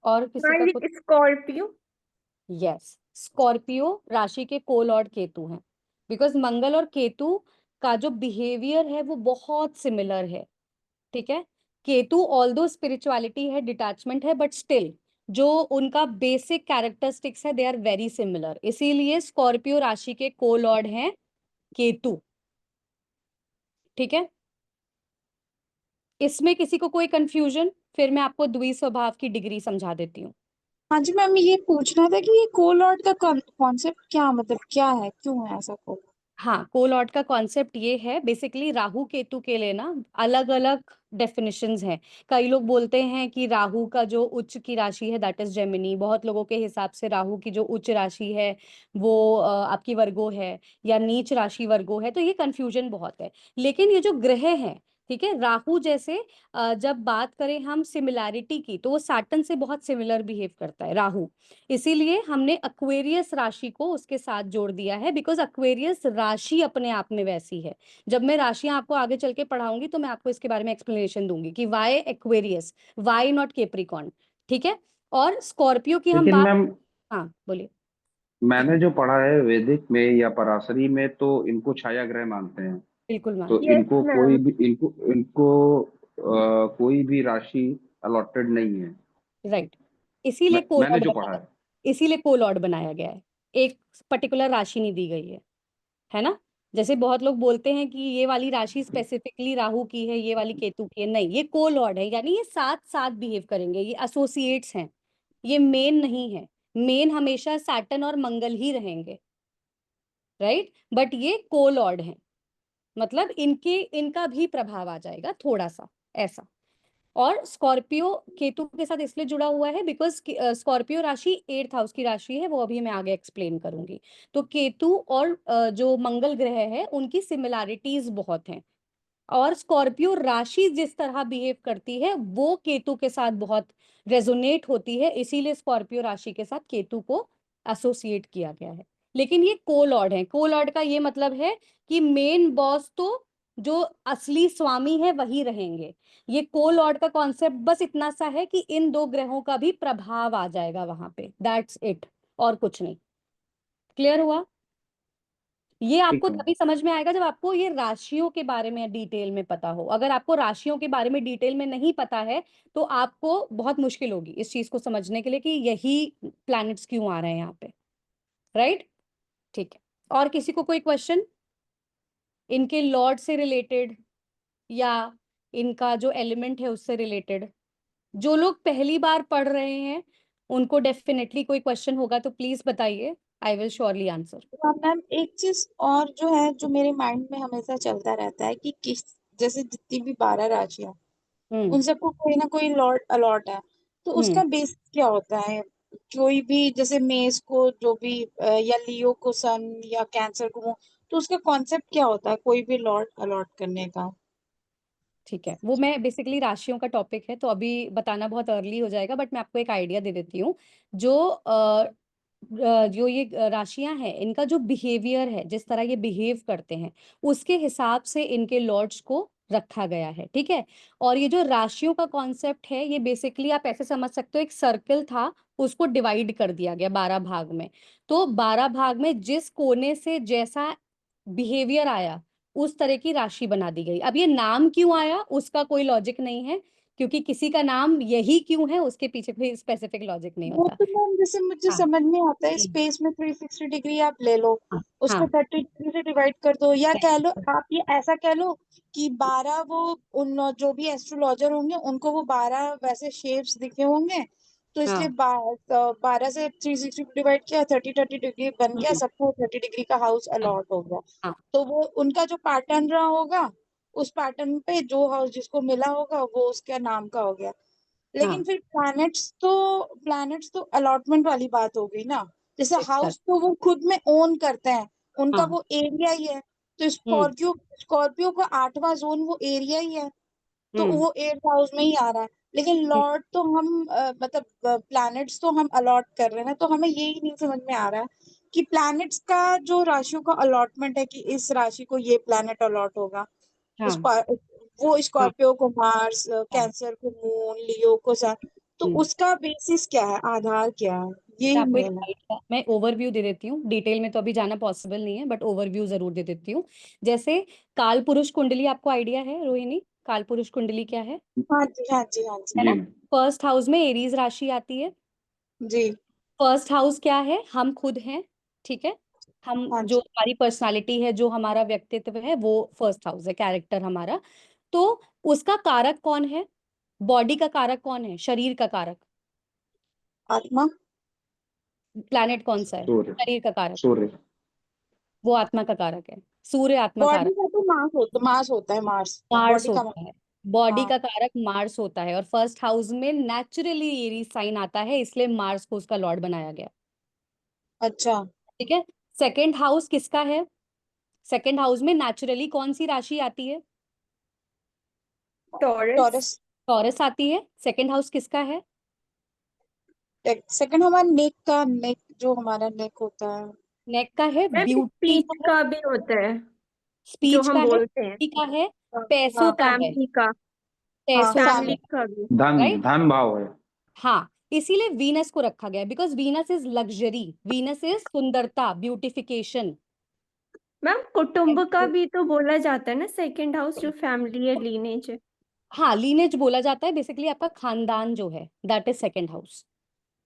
और किसी का कुछ? स्कॉर्पियो। यस, स्कॉर्पियो राशि के को लॉर्ड केतु हैं, बिकॉज मंगल और केतु का जो बिहेवियर है वो बहुत सिमिलर है। ठीक है, केतु ऑल्दो स्पिरिचुअलिटी है, डिटैचमेंट है, बट स्टिल जो उनका बेसिक कैरेक्टरिस्टिक्स है दे आर वेरी सिमिलर। इसीलिए स्कॉर्पियो राशि के को लॉर्ड हैं केतु। ठीक है, इसमें किसी को कोई कंफ्यूजन? फिर मैं आपको द्विस्वभाव की डिग्री समझा देती हूँ। हाँ जी मैम, ये पूछना था कि ये कोलॉर्ड का कॉन्सेप्ट क्या मतलब क्या है, क्यों है ऐसा को? हाँ, कोलॉट का कॉन्सेप्ट ये है, बेसिकली राहु केतु के लिए ना अलग अलग डेफिनेशंस हैं। कई लोग बोलते हैं कि राहु का जो उच्च की राशि है दैट इज जेमिनी, बहुत लोगों के हिसाब से राहु की जो उच्च राशि है वो आपकी वर्गो है, या नीच राशि वर्गो है। तो ये कंफ्यूजन बहुत है। लेकिन ये जो ग्रह हैं, ठीक है, राहु जैसे जब बात करें हम सिमिलैरिटी की, तो वो सैटर्न से बहुत सिमिलर बिहेव करता है राहु। इसीलिए हमने अक्वेरियस राशि को उसके साथ जोड़ दिया है, बिकॉज अक्वेरियस राशि अपने आप में वैसी है। जब मैं राशियां आपको आगे चल के पढ़ाऊंगी तो मैं आपको इसके बारे में एक्सप्लेनेशन दूंगी कि why Aquarius, why not Capricorn. ठीक है, और स्कॉर्पियो की हम लेकिन बात। मैम, हाँ बोलिए। मैंने जो पढ़ा है वैदिक में या पराशरी में, तो इनको छाया ग्रह मानते हैं। बिल्कुल तो मानते यस इनको कोई मैम। भी इनको इनको कोई भी राशि अलॉटेड नहीं है। हैं, राइट। इसीलिए मैंने कोलॉर्ड जो पढ़ा बनाया, है। इसीलिए कोलॉर्ड बनाया गया है। एक पर्टिकुलर राशि नहीं दी गई है ना। जैसे बहुत लोग बोलते हैं कि ये वाली राशि स्पेसिफिकली राहु की है, ये वाली केतु की है, नहीं, ये को लॉर्ड है, यानी ये साथ साथ बिहेव करेंगे, ये एसोसिएट्स हैं, ये मेन नहीं है। मेन हमेशा सैटर्न और मंगल ही रहेंगे, राइट, बट ये को लॉर्ड हैं, मतलब इनका भी प्रभाव आ जाएगा थोड़ा सा ऐसा। और स्कॉर्पियो केतु के साथ इसलिए जुड़ा हुआ है बिकॉज स्कॉर्पियो राशि 8th हाउस की राशि है, वो अभी मैं आगे एक्सप्लेन करूंगी। तो केतु और जो मंगल ग्रह है उनकी सिमिलैरिटीज बहुत हैं, और स्कॉर्पियो राशि जिस तरह बिहेव करती है वो केतु के साथ बहुत रेजोनेट होती है, इसीलिए स्कॉर्पियो राशि के साथ केतु को एसोसिएट किया गया है। लेकिन ये को लॉर्ड है, को लॉर्ड का ये मतलब है कि मेन बॉस तो जो असली स्वामी है वही रहेंगे। ये को लॉर्ड का कॉन्सेप्ट बस इतना सा है कि इन दो ग्रहों का भी प्रभाव आ जाएगा वहां पे, दैट्स इट, और कुछ नहीं। क्लियर हुआ? ये ठीक आपको है। तभी समझ में आएगा जब आपको ये राशियों के बारे में डिटेल में पता हो। अगर आपको राशियों के बारे में डिटेल में नहीं पता है तो आपको बहुत मुश्किल होगी इस चीज को समझने के लिए कि यही प्लैनेट्स क्यों आ रहे हैं यहाँ पे, राइट? ठीक है, और किसी को कोई क्वेश्चन इनके लॉर्ड से रिलेटेड या इनका जो एलिमेंट है उससे रिलेटेड? जो लोग पहली बार पढ़ रहे हैं उनको डेफिनेटली कोई क्वेश्चन होगा तो प्लीज बताइए, आई विल श्योरली आंसर। हाँ मैम, एक चीज और जो है, जो मेरे माइंड में हमेशा चलता रहता है कि किस, जैसे जितनी भी 12 राशियां, हम्म उन सबको कोई ना कोई लॉर्ड अलॉट है, तो हम्म उसका बेस क्या होता है? कोई भी जैसे मेष को जो भी या लियो को सन या कैंसर को मून, तो उसका कॉन्सेप्ट क्या होता है कोई भी लॉर्ड अलॉट करने का? ठीक है, वो मैं बेसिकली राशियों का टॉपिक है तो अभी बताना बहुत अर्ली हो जाएगा, बट मैं आपको एक आइडिया दे देती हूँ। जो ये राशियां हैं इनका जो बिहेवियर है, जिस तरह ये बिहेव करते हैं उसके हिसाब से इनके लॉर्ड्स को रखा गया है, ठीक है। और ये जो राशियों का कॉन्सेप्ट है ये बेसिकली आप ऐसे समझ सकते हो, एक सर्कल था उसको डिवाइड कर दिया गया 12 भाग में। तो 12 भाग में जिस कोने से जैसा बिहेवियर आया उस तरह की राशि बना दी गई। अब ये नाम क्यों आया उसका कोई लॉजिक नहीं है, क्योंकि किसी का नाम यही क्यों है उसके पीछे कोई स्पेसिफिक लॉजिक नहीं वो होता। तो मैम जैसे मुझे हाँ समझ में आता है, हम्म, स्पेस में 360 डिग्री आप ले लो, हाँ उसको हाँ 30 डिग्री से डिवाइड कर दो, या कह लो, correct, आप ये ऐसा कह लो कि 12 वो, उन जो भी एस्ट्रोलॉजर होंगे उनको वो 12 वैसे शेप्स दिखे होंगे, तो इसलिए हाँ 12 से 360 डिवाइड किया, 30 डिग्री बन गया, हम्म, सबको 30 डिग्री का हाउस हाँ अलॉट हो गया। हाँ तो वो उनका जो पैटर्न रहा होगा, उस पैटर्न पे जो हाउस जिसको मिला होगा वो उसके नाम का हो गया। लेकिन हाँ फिर प्लैनेट्स तो अलॉटमेंट वाली बात हो गई ना। जैसे exact, हाउस तो वो खुद में ओन करते हैं, उनका हाँ वो एरिया ही है। तो हम्म स्कॉर्पियो का 8वां जोन वो एरिया ही है, तो हम्म वो 8th हाउस में ही आ रहा है। लेकिन हम्म, लॉर्ड तो हम मतलब प्लैनेट्स तो हम अलॉट कर रहे हैं, तो हमें यही नहीं समझ में आ रहा है कि प्लैनेट्स का जो राशियों का अलॉटमेंट है कि इस राशि को ये प्लैनेट अलॉट होगा, हाँ वो हाँ स्कॉर्पियो को मार्स, हाँ कैंसर को मून, लियो को सन, तो हम्म। उसका बेसिस क्या है, आधार क्या है? मैं यही आपको एक मेन है। आइडिया, मैं ओवरव्यू दे देती हूँ, डिटेल में तो अभी जाना पॉसिबल नहीं है बट ओवरव्यू जरूर दे देती हूँ। जैसे काल पुरुष कुंडली आपको आइडिया है रोहिणी? काल पुरुष कुंडली क्या हाँ जी, हाँ जी, हाँ जी। है जी ना? फर्स्ट हाउस में एरीज राशि आती है। जी। फर्स्ट हाउस क्या है? हम खुद हैं, ठीक है। हम हाँ जो जी। हमारी पर्सनालिटी है, जो हमारा व्यक्तित्व है, वो फर्स्ट हाउस है, कैरेक्टर हमारा। तो उसका कारक कौन है? बॉडी का कारक कौन है? शरीर का कारक आत्मा। प्लैनेट कौन सा है? सूर्य। शरीर का कारक सूर्य। वो आत्मा का कारक है। सूर्य आत्मा बॉडी कारक का तो मास होता है, मार्स। मार्स बॉडी का होता है। बॉडी हाँ। का कारक मार्स होता है और फर्स्ट हाउस में नेचुरली एरीज साइन आता है, इसलिए मार्स को उसका लॉर्ड बनाया गया, अच्छा। ठीक है। सेकंड हाउस किसका है? सेकंड हाउस में नेचुरली कौन सी राशि आती है? टॉरस। टॉरस। टॉरस आती है। सेकंड हाउस किसका है? सेकंड हमारा नेक जो हमारा नेक होता है। नेक का है। मैम ब्यूटी स्पीच का है। का भी होता है, जो स्पीच का हम है। बोलते हैं। ब्यूटी का है। हाँ। पैसों हाँ। का है। फैमिली का। हाँ, पैसों का फैमिली है। फैमिली। का भी। धन राइट। धन भाव है। हाँ, इसीलिए वीनस को रखा गया, because Venus is luxury, Venus is सुंदरता, ब्यूटिफिकेशन। मैम कुटुंब का भी तो बोला जाता है ना, सेकंड हाउस जो फैमिली है, लीनेज है। हाँ, लीनेज बोला जाता है, बेसिकली आपका खानदान जो है दैट इज सेकंड हाउस,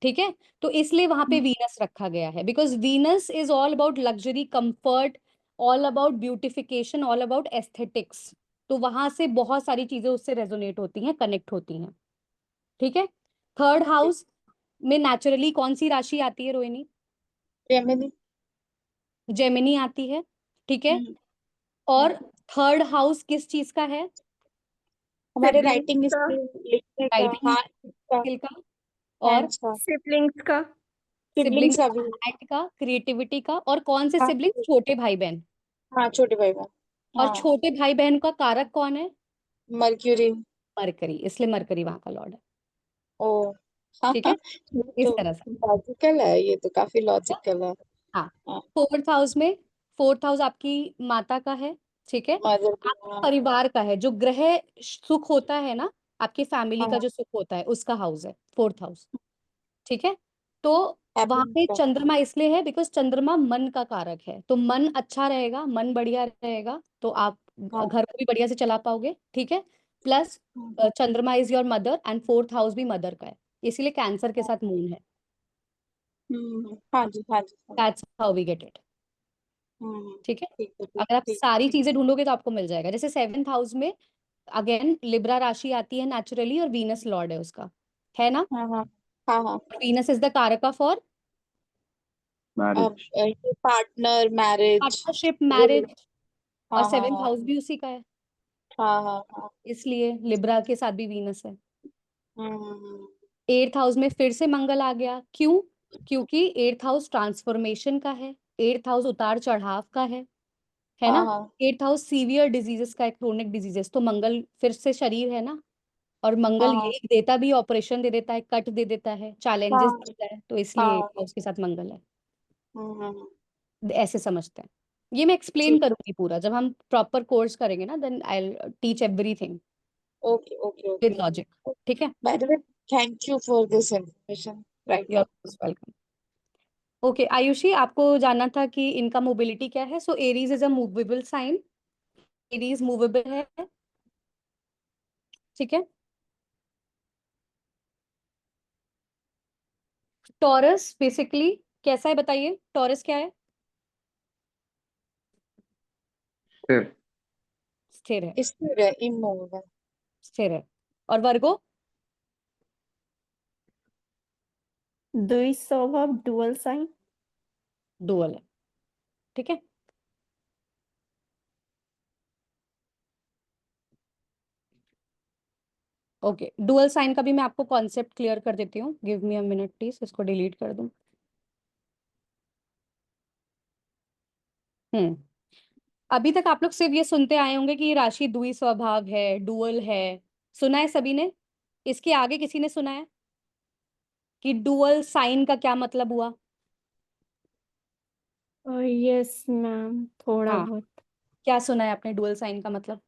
ठीक है। तो इसलिए वहां पे वीनस रखा गया है, because Venus is all about luxury, comfort, all about beautification, all about aesthetics. तो वहां से बहुत सारी चीजें उससे रेजोनेट होती हैं, कनेक्ट होती हैं, ठीक है। थर्ड हाउस में नेचुरली कौन सी राशि आती है रोहिणी? जेमिनी। जेमिनी आती है, ठीक है। हम्म। और थर्ड हाउस किस चीज का है? हमारे सिबलिंग्स राइटिंग का। स्किल, लिखने का, राइटिंग हाथ का, स्किल का। और हैंड्स का, सिबलिंग्स का। सिबलिंग्स सिबलिंग्स का का, भी। एक्ट का, क्रिएटिविटी का। और कौन से हाँ। सिबलिंग्स? छोटे भाई बहन। हाँ, छोटे भाई बहन। और हाँ। छोटे भाई बहन का कारक कौन है? मर्क्यूरी। मरकरी, इसलिए मरकरी वहां का लॉर्ड है, ओ। हाँ ठीक हाँ, है। ये इस तो तरह से। लॉजिकल है, ये तो काफी लॉजिकल है। हाँ। हाँ। फोर्थ हाउस में, फोर्थ हाउस आपकी माता का है, ठीक है। मदर भी, आपके हाँ। परिवार का है, जो ग्रह सुख होता है ना, आपकी फैमिली का हाँ। जो सुख होता है उसका हाउस है फोर्थ हाउस, ठीक है। तो वहां हैप्पीनेस पे का। चंद्रमा इसलिए है बिकॉज चंद्रमा मन का कारक है, तो मन अच्छा रहेगा, मन बढ़िया रहेगा तो आप हाँ। घर को भी बढ़िया से चला पाओगे, ठीक है। प्लस हाँ। चंद्रमा is your mother and fourth house भी मदर का है, इसीलिए कैंसर के साथ मून है। हाँ जी, हाँ जी, हाँ जी। That's how we get it. ठीक है। ठीक है, ठीक अगर आप ठीक। सारी चीजें ढूंढोगे तो आपको मिल जाएगा। जैसे 7th हाउस में अगेन लिब्रा राशि आती है नेचुरली, और वीनस लॉर्ड है उसका, है ना। हाँ हाँ हाँ हाँ। वीनस इज द कारका फॉर मैरिज। ये पार्टनर, मैरिज। पार्टनरशिप, मैरिज, और हाँ हाँ 7th हाँ हाउस भी उसी का है, हाँ हाँ हाँ। इसलिए लिब्रा के साथ भी वीनस है। हम्म। 8th हाउस में फिर से मंगल आ गया, क्यों? क्योंकि 8th हाउस ट्रांसफॉर्मेशन का है, 8th हाउस उतार चढ़ाव का है हाँ ना। हाँ 8th हाउस सीवियर डिजीजेस का है, क्रोनिक डिजीजेस, तो मंगल फिर से शरीर है ना, और मंगल हाँ ये देता भी, ऑपरेशन दे देता है, कट दे देता है, चैलेंजेस हाँ देता है, तो इसलिए हाँ। 8th हाउस के साथ मंगल है। हम्म। ऐसे समझते हैं। ये मैं एक्सप्लेन ठीक। करूंगी पूरा जब हम प्रॉपर कोर्स करेंगे ना, then I will teach everything okay okay with okay. Logic. ठीक है। By the way, thank you for this information right you are now. Most welcome. Okay Ayushi, आपको जानना था कि इनका मोबिलिटी क्या है। So Aries is a movable sign, Aries movable है, ठीक है। टॉरस बेसिकली कैसा है, बताइए, टॉरस क्या है? फिर स्थिर है, स्थिर है, इमूवेबल। स्थिर है। और वर्गो? द्विस्वभाव, डुअल साइन। डुअल है, ठीक है। ओके, डुअल साइन का भी मैं आपको कॉन्सेप्ट क्लियर कर देती हूँ। Give me a minute please, इसको डिलीट कर दूं। अभी तक आप लोग सिर्फ ये सुनते आए होंगे कि ये राशि द्वि स्वभाव है, डुअल है, सुना है सभी ने। इसके आगे किसी ने सुना है कि डुअल साइन का क्या मतलब हुआ? यस मैम, थोड़ा हाँ, बहुत। क्या सुना है आपने डुअल साइन का मतलब?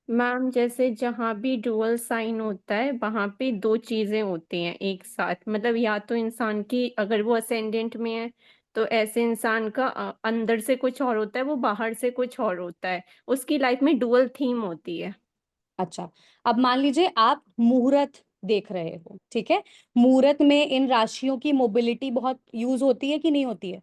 मैम जैसे जहाँ भी डुअल साइन होता है वहां पे दो चीजें होती हैं एक साथ, मतलब या तो इंसान की अगर वो असेंडेंट में है तो ऐसे इंसान का अंदर से कुछ और होता है, वो बाहर से कुछ और होता है, उसकी लाइफ में डुअल थीम होती है। अच्छा, अब मान लीजिए आप मुहूर्त देख रहे हो, ठीक है। मुहूर्त में इन राशियों की मोबिलिटी बहुत यूज होती है कि नहीं होती है?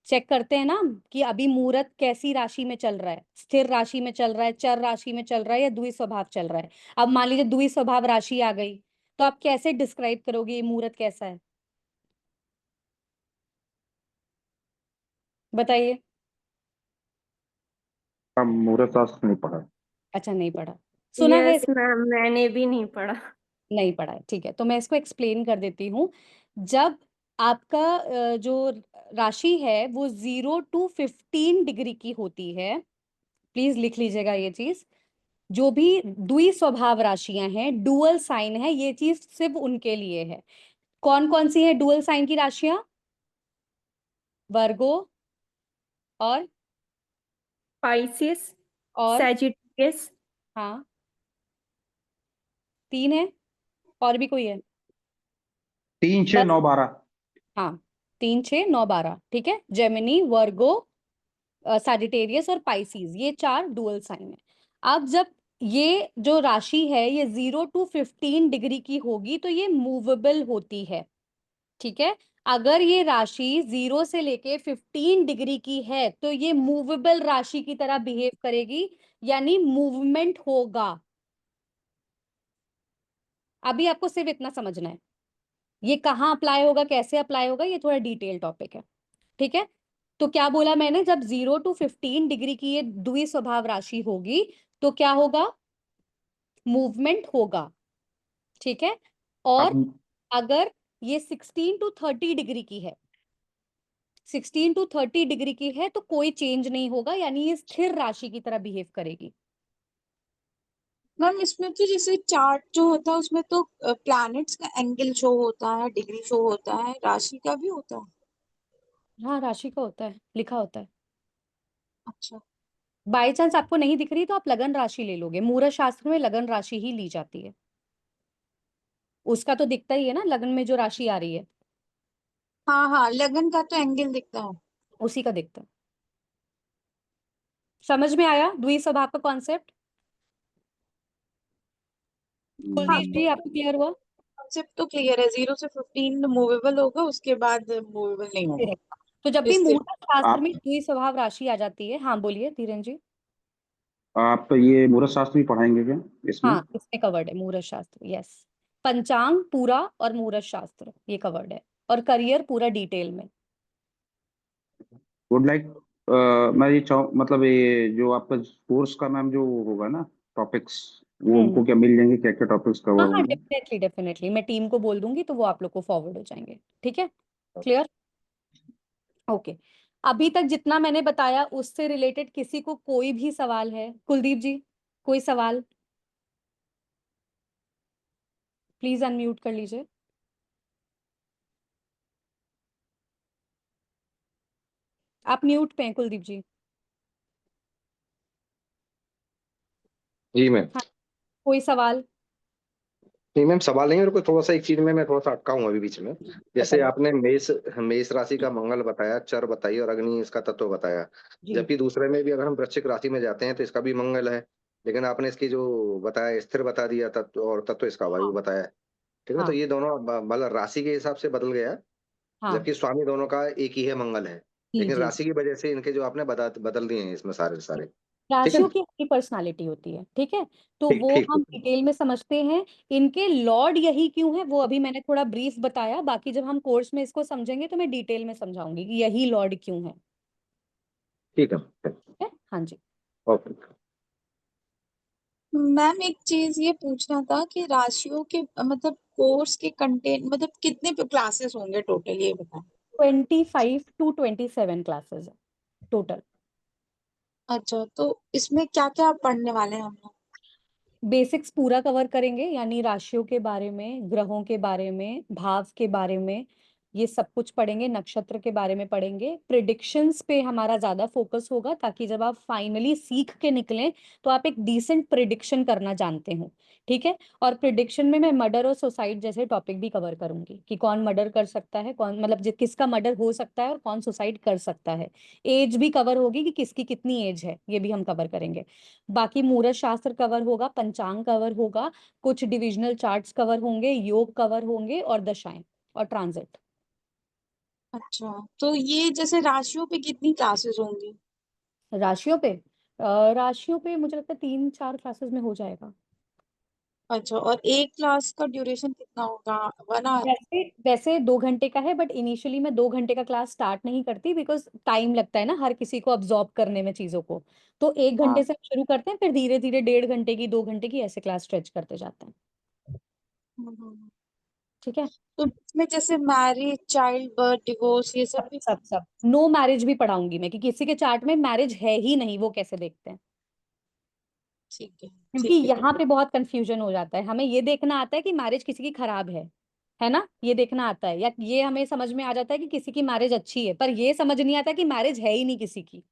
चेक करते हैं ना कि अभी मुहूर्त कैसी राशि में चल रहा है, स्थिर राशि में चल रहा है, चर राशि में चल रहा है, या द्वि स्वभाव चल रहा है। अब मान लीजिए द्वि स्वभाव राशि आ गई, तो आप कैसे डिस्क्राइब करोगे ये मुहूर्त कैसा है, बताइए। हम मुहूर्त शास्त्र नहीं पढ़ा। अच्छा, नहीं पढ़ा, सुना है यस इसे? मैम, मैंने भी नहीं पढ़ा। नहीं पढ़ा है, ठीक है, तो मैं इसको एक्सप्लेन कर देती हूँ। जब आपका जो राशि है वो 0 to 15 डिग्री की होती है, प्लीज लिख लीजिएगा ये चीज। जो भी द्वि स्वभाव राशियां हैं, डुअल साइन है, ये चीज सिर्फ उनके लिए है। कौन कौन सी है डुअल साइन की राशियां? वर्गो, और पाइसेस, और सैजिटेरियस। हाँ, 3 है, और भी कोई है? 3, 6, बस, 9, 12। हाँ, 3 6 9 12, ठीक है। जेमिनी, वर्गो, सैजिटेरियस और पाइसीज, ये 4 डुअल साइन है। अब जब ये जो राशि है ये 0 to 15 डिग्री की होगी तो ये मूवेबल होती है, ठीक है। अगर ये राशि 0 से लेके 15 डिग्री की है तो ये मूवेबल राशि की तरह बिहेव करेगी, यानी मूवमेंट होगा। अभी आपको सिर्फ इतना समझना है, ये कहाँ अप्लाई होगा, कैसे अप्लाई होगा, ये थोड़ा डिटेल टॉपिक है, ठीक है। तो क्या बोला मैंने, जब 0 to 15 डिग्री की ये द्वि स्वभाव राशि होगी तो क्या होगा, मूवमेंट होगा, ठीक है। और अब अगर ये 16 to 30 डिग्री की है, 16 to 30 डिग्री की है तो कोई चेंज नहीं होगा, यानी ये स्थिर राशि की तरह बिहेव करेगी। मैम इसमें तो जैसे चार्ट जो होता है उसमें तो प्लैनेट्स का एंगल शो होता है, डिग्री शो होता है, राशि का भी होता है। हाँ, राशि का होता है, लिखा होता है। अच्छा। बाई चांस आपको नहीं दिख रही तो आप लगन राशि ले लोगे, मुहूर्त शास्त्र में लगन राशि ही ली जाती है। उसका तो दिखता ही है ना, लगन में जो राशि आ रही है हाँ हाँ, लगन का तो एंगल दिखता है। उसी का दिखता है। समझ में आया द्वि स्वभाव का कॉन्सेप्ट? हाँ, कुलदीप जी, आपको क्लियर हुआ? कॉन्सेप्ट तो क्लियर है, 0 से 15 मूवेबल होगा, उसके बाद मूवेबल नहीं होगा। तो जब भी इससे मूल शास्त्र में आप द्वि स्वभाव राशि आ जाती है, हाँ बोलिए धीरेन जी। आप तो ये मुहूर्त शास्त्र भी पढ़ाएंगे क्या इसमें? हाँ, इसमें कवर्ड है मुहूर्त शास्त्र, यस। पंचांग पूरा और मुहूर्त शास्त्र ये कवर्ड है, और करियर पूरा डिटेल में। वुड लाइक मैं ये चाहूँ, मतलब ये जो आपका कोर्स का मैम जो होगा ना टॉपिक्स, वो हम्म। हमको क्या मिल जाएंगे, क्या क्या टॉपिक्स हाँ कवर हाँ, होंगे? डेफिनेटली डेफिनेटली, मैं टीम को बोल दूंगी तो वो आप लोग को फॉरवर्ड हो जाएंगे, ठीक है। Clear, okay. अभी तक जितना मैंने बताया उससे रिलेटेड किसी को कोई भी सवाल है? कुलदीप जी, कोई सवाल? प्लीज अनम्यूट कर लीजिए। आप म्यूट पे हैं कुलदीप जी। जी मैम। हाँ, कोई सवाल? नहीं मैम, सवाल नहीं है मेरे को। थोड़ा सा एक चीज में मैं थोड़ा सा अटका हूँ अभी बीच में। जैसे बताइए। आपने मेष मेष राशि का मंगल बताया, चर बताई और अग्नि इसका तत्व बताया। जी जबकि दूसरे में भी अगर हम वृश्चिक राशि में जाते हैं तो इसका भी मंगल है। लेकिन आपने इसकी जो बताया स्थिर बता दिया तत्व, और तत्व इसका वायु हाँ बताया। ठीक है, तो हाँ ये दोनों मतलब राशि के हिसाब से बदल गया। हाँ। जबकि स्वामी दोनों का एक ही है, मंगल है। जी लेकिन जी। राशि की वजह से इनके जो आपने बदल दिए हैं इसमें सारे सारे। ठीक है। राशियों की अपनी पर्सनालिटी होती है, ठीक है। तो ठीक वो ठीक हम ठीक। डिटेल में समझते हैं। इनके लॉर्ड यही क्यों है वो अभी मैंने थोड़ा ब्रीफ बताया, बाकी जब हम कोर्स में इसको समझेंगे तो मैं डिटेल में समझाऊंगी कि यही लॉर्ड क्यों है। ठीक है। ठीक है, हाँ जी। ओके। मैम एक चीज ये पूछना था कि राशियों के मतलब कोर्स के कंटेंट मतलब कितने क्लासेस होंगे टोटल, ये बताएं। 25 to 27 क्लासेस है टोटल। अच्छा, तो इसमें क्या क्या पढ़ने वाले हैं हम लोग? बेसिक्स पूरा कवर करेंगे, यानी राशियों के बारे में, ग्रहों के बारे में, भाव के बारे में, ये सब कुछ पढ़ेंगे। नक्षत्र के बारे में पढ़ेंगे। प्रिडिक्शंस पे हमारा ज्यादा फोकस होगा ताकि जब आप फाइनली सीख के निकलें तो आप एक डिसेंट प्रिडिक्शन करना जानते हो, ठीक है। और प्रिडिक्शन में मैं मर्डर और सुसाइड जैसे टॉपिक भी कवर करूंगी कि कौन मर्डर कर सकता है, कौन मतलब किसका मर्डर हो सकता है और कौन सुसाइड कर सकता है। एज भी कवर होगी कि किसकी कितनी एज है, ये भी हम कवर करेंगे। बाकी मुहूर्त शास्त्र कवर होगा, पंचांग कवर होगा, कुछ डिविजनल चार्ट्स कवर होंगे, योग कवर होंगे और दशाएं और ट्रांजिट। अच्छा, तो ये जैसे राशियों पे कितनी क्लासेस होंगी? राशियों पे राशियों पे मुझे लगता है 3-4 क्लासेस में हो जाएगा। अच्छा, और एक क्लास का ड्यूरेशन कितना होगा? 1 आवर? वैसे वैसे 2 घंटे का है, बट इनिशियली मैं 2 घंटे का क्लास स्टार्ट नहीं करती बिकॉज टाइम लगता है ना हर किसी को अब्जॉर्ब करने में चीजों को। तो 1 घंटे हाँ। से हम शुरू करते हैं, फिर धीरे धीरे 1.5 घंटे की, 2 घंटे की, ऐसे क्लास स्ट्रेच करते जाते हैं, हम्म। ठीक है। तो इसमें जैसे मैरिज, चाइल्ड बर्थ, डिवोर्स ये सब सब भी? सब सब नो मैरिज भी पढ़ाऊंगी मैं कि किसी के चार्ट में मैरिज है ही नहीं, वो कैसे देखते हैं। ठीक है। क्योंकि ठीक है, ठीक यहाँ है। पे बहुत कंफ्यूजन हो जाता है। हमें ये देखना आता है कि मैरिज किसी की खराब है ना, ये देखना आता है, या ये हमें समझ में आ जाता है कि किसी की मैरिज अच्छी है, पर ये समझ नहीं आता कि मैरिज है ही नहीं किसी की,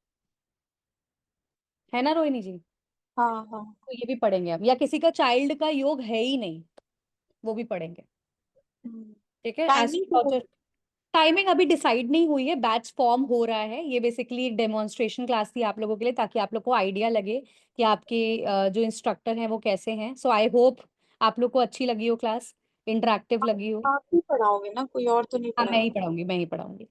है ना रोहिणी जी। हाँ हाँ। तो ये भी पढ़ेंगे हम, या किसी का चाइल्ड का योग है ही नहीं, वो भी पढ़ेंगे, ठीक है। टाइमिंग? एस्ट्रोलॉजर टाइमिंग अभी डिसाइड नहीं हुई है, बैच फॉर्म हो रहा है। ये बेसिकली एक डेमोन्स्ट्रेशन क्लास थी आप लोगों के लिए, ताकि आप लोग को आइडिया लगे कि आपके जो इंस्ट्रक्टर हैं वो कैसे हैं। सो आई होप आप लोग को अच्छी लगी हो क्लास, इंटरेक्टिव लगी हो। आप ही पढ़ाओगे ना, कोई और तो नहीं हाँ, मैं ही पढ़ाएगा? पढ़ाऊंगी, मैं ही पढ़ाऊंगी,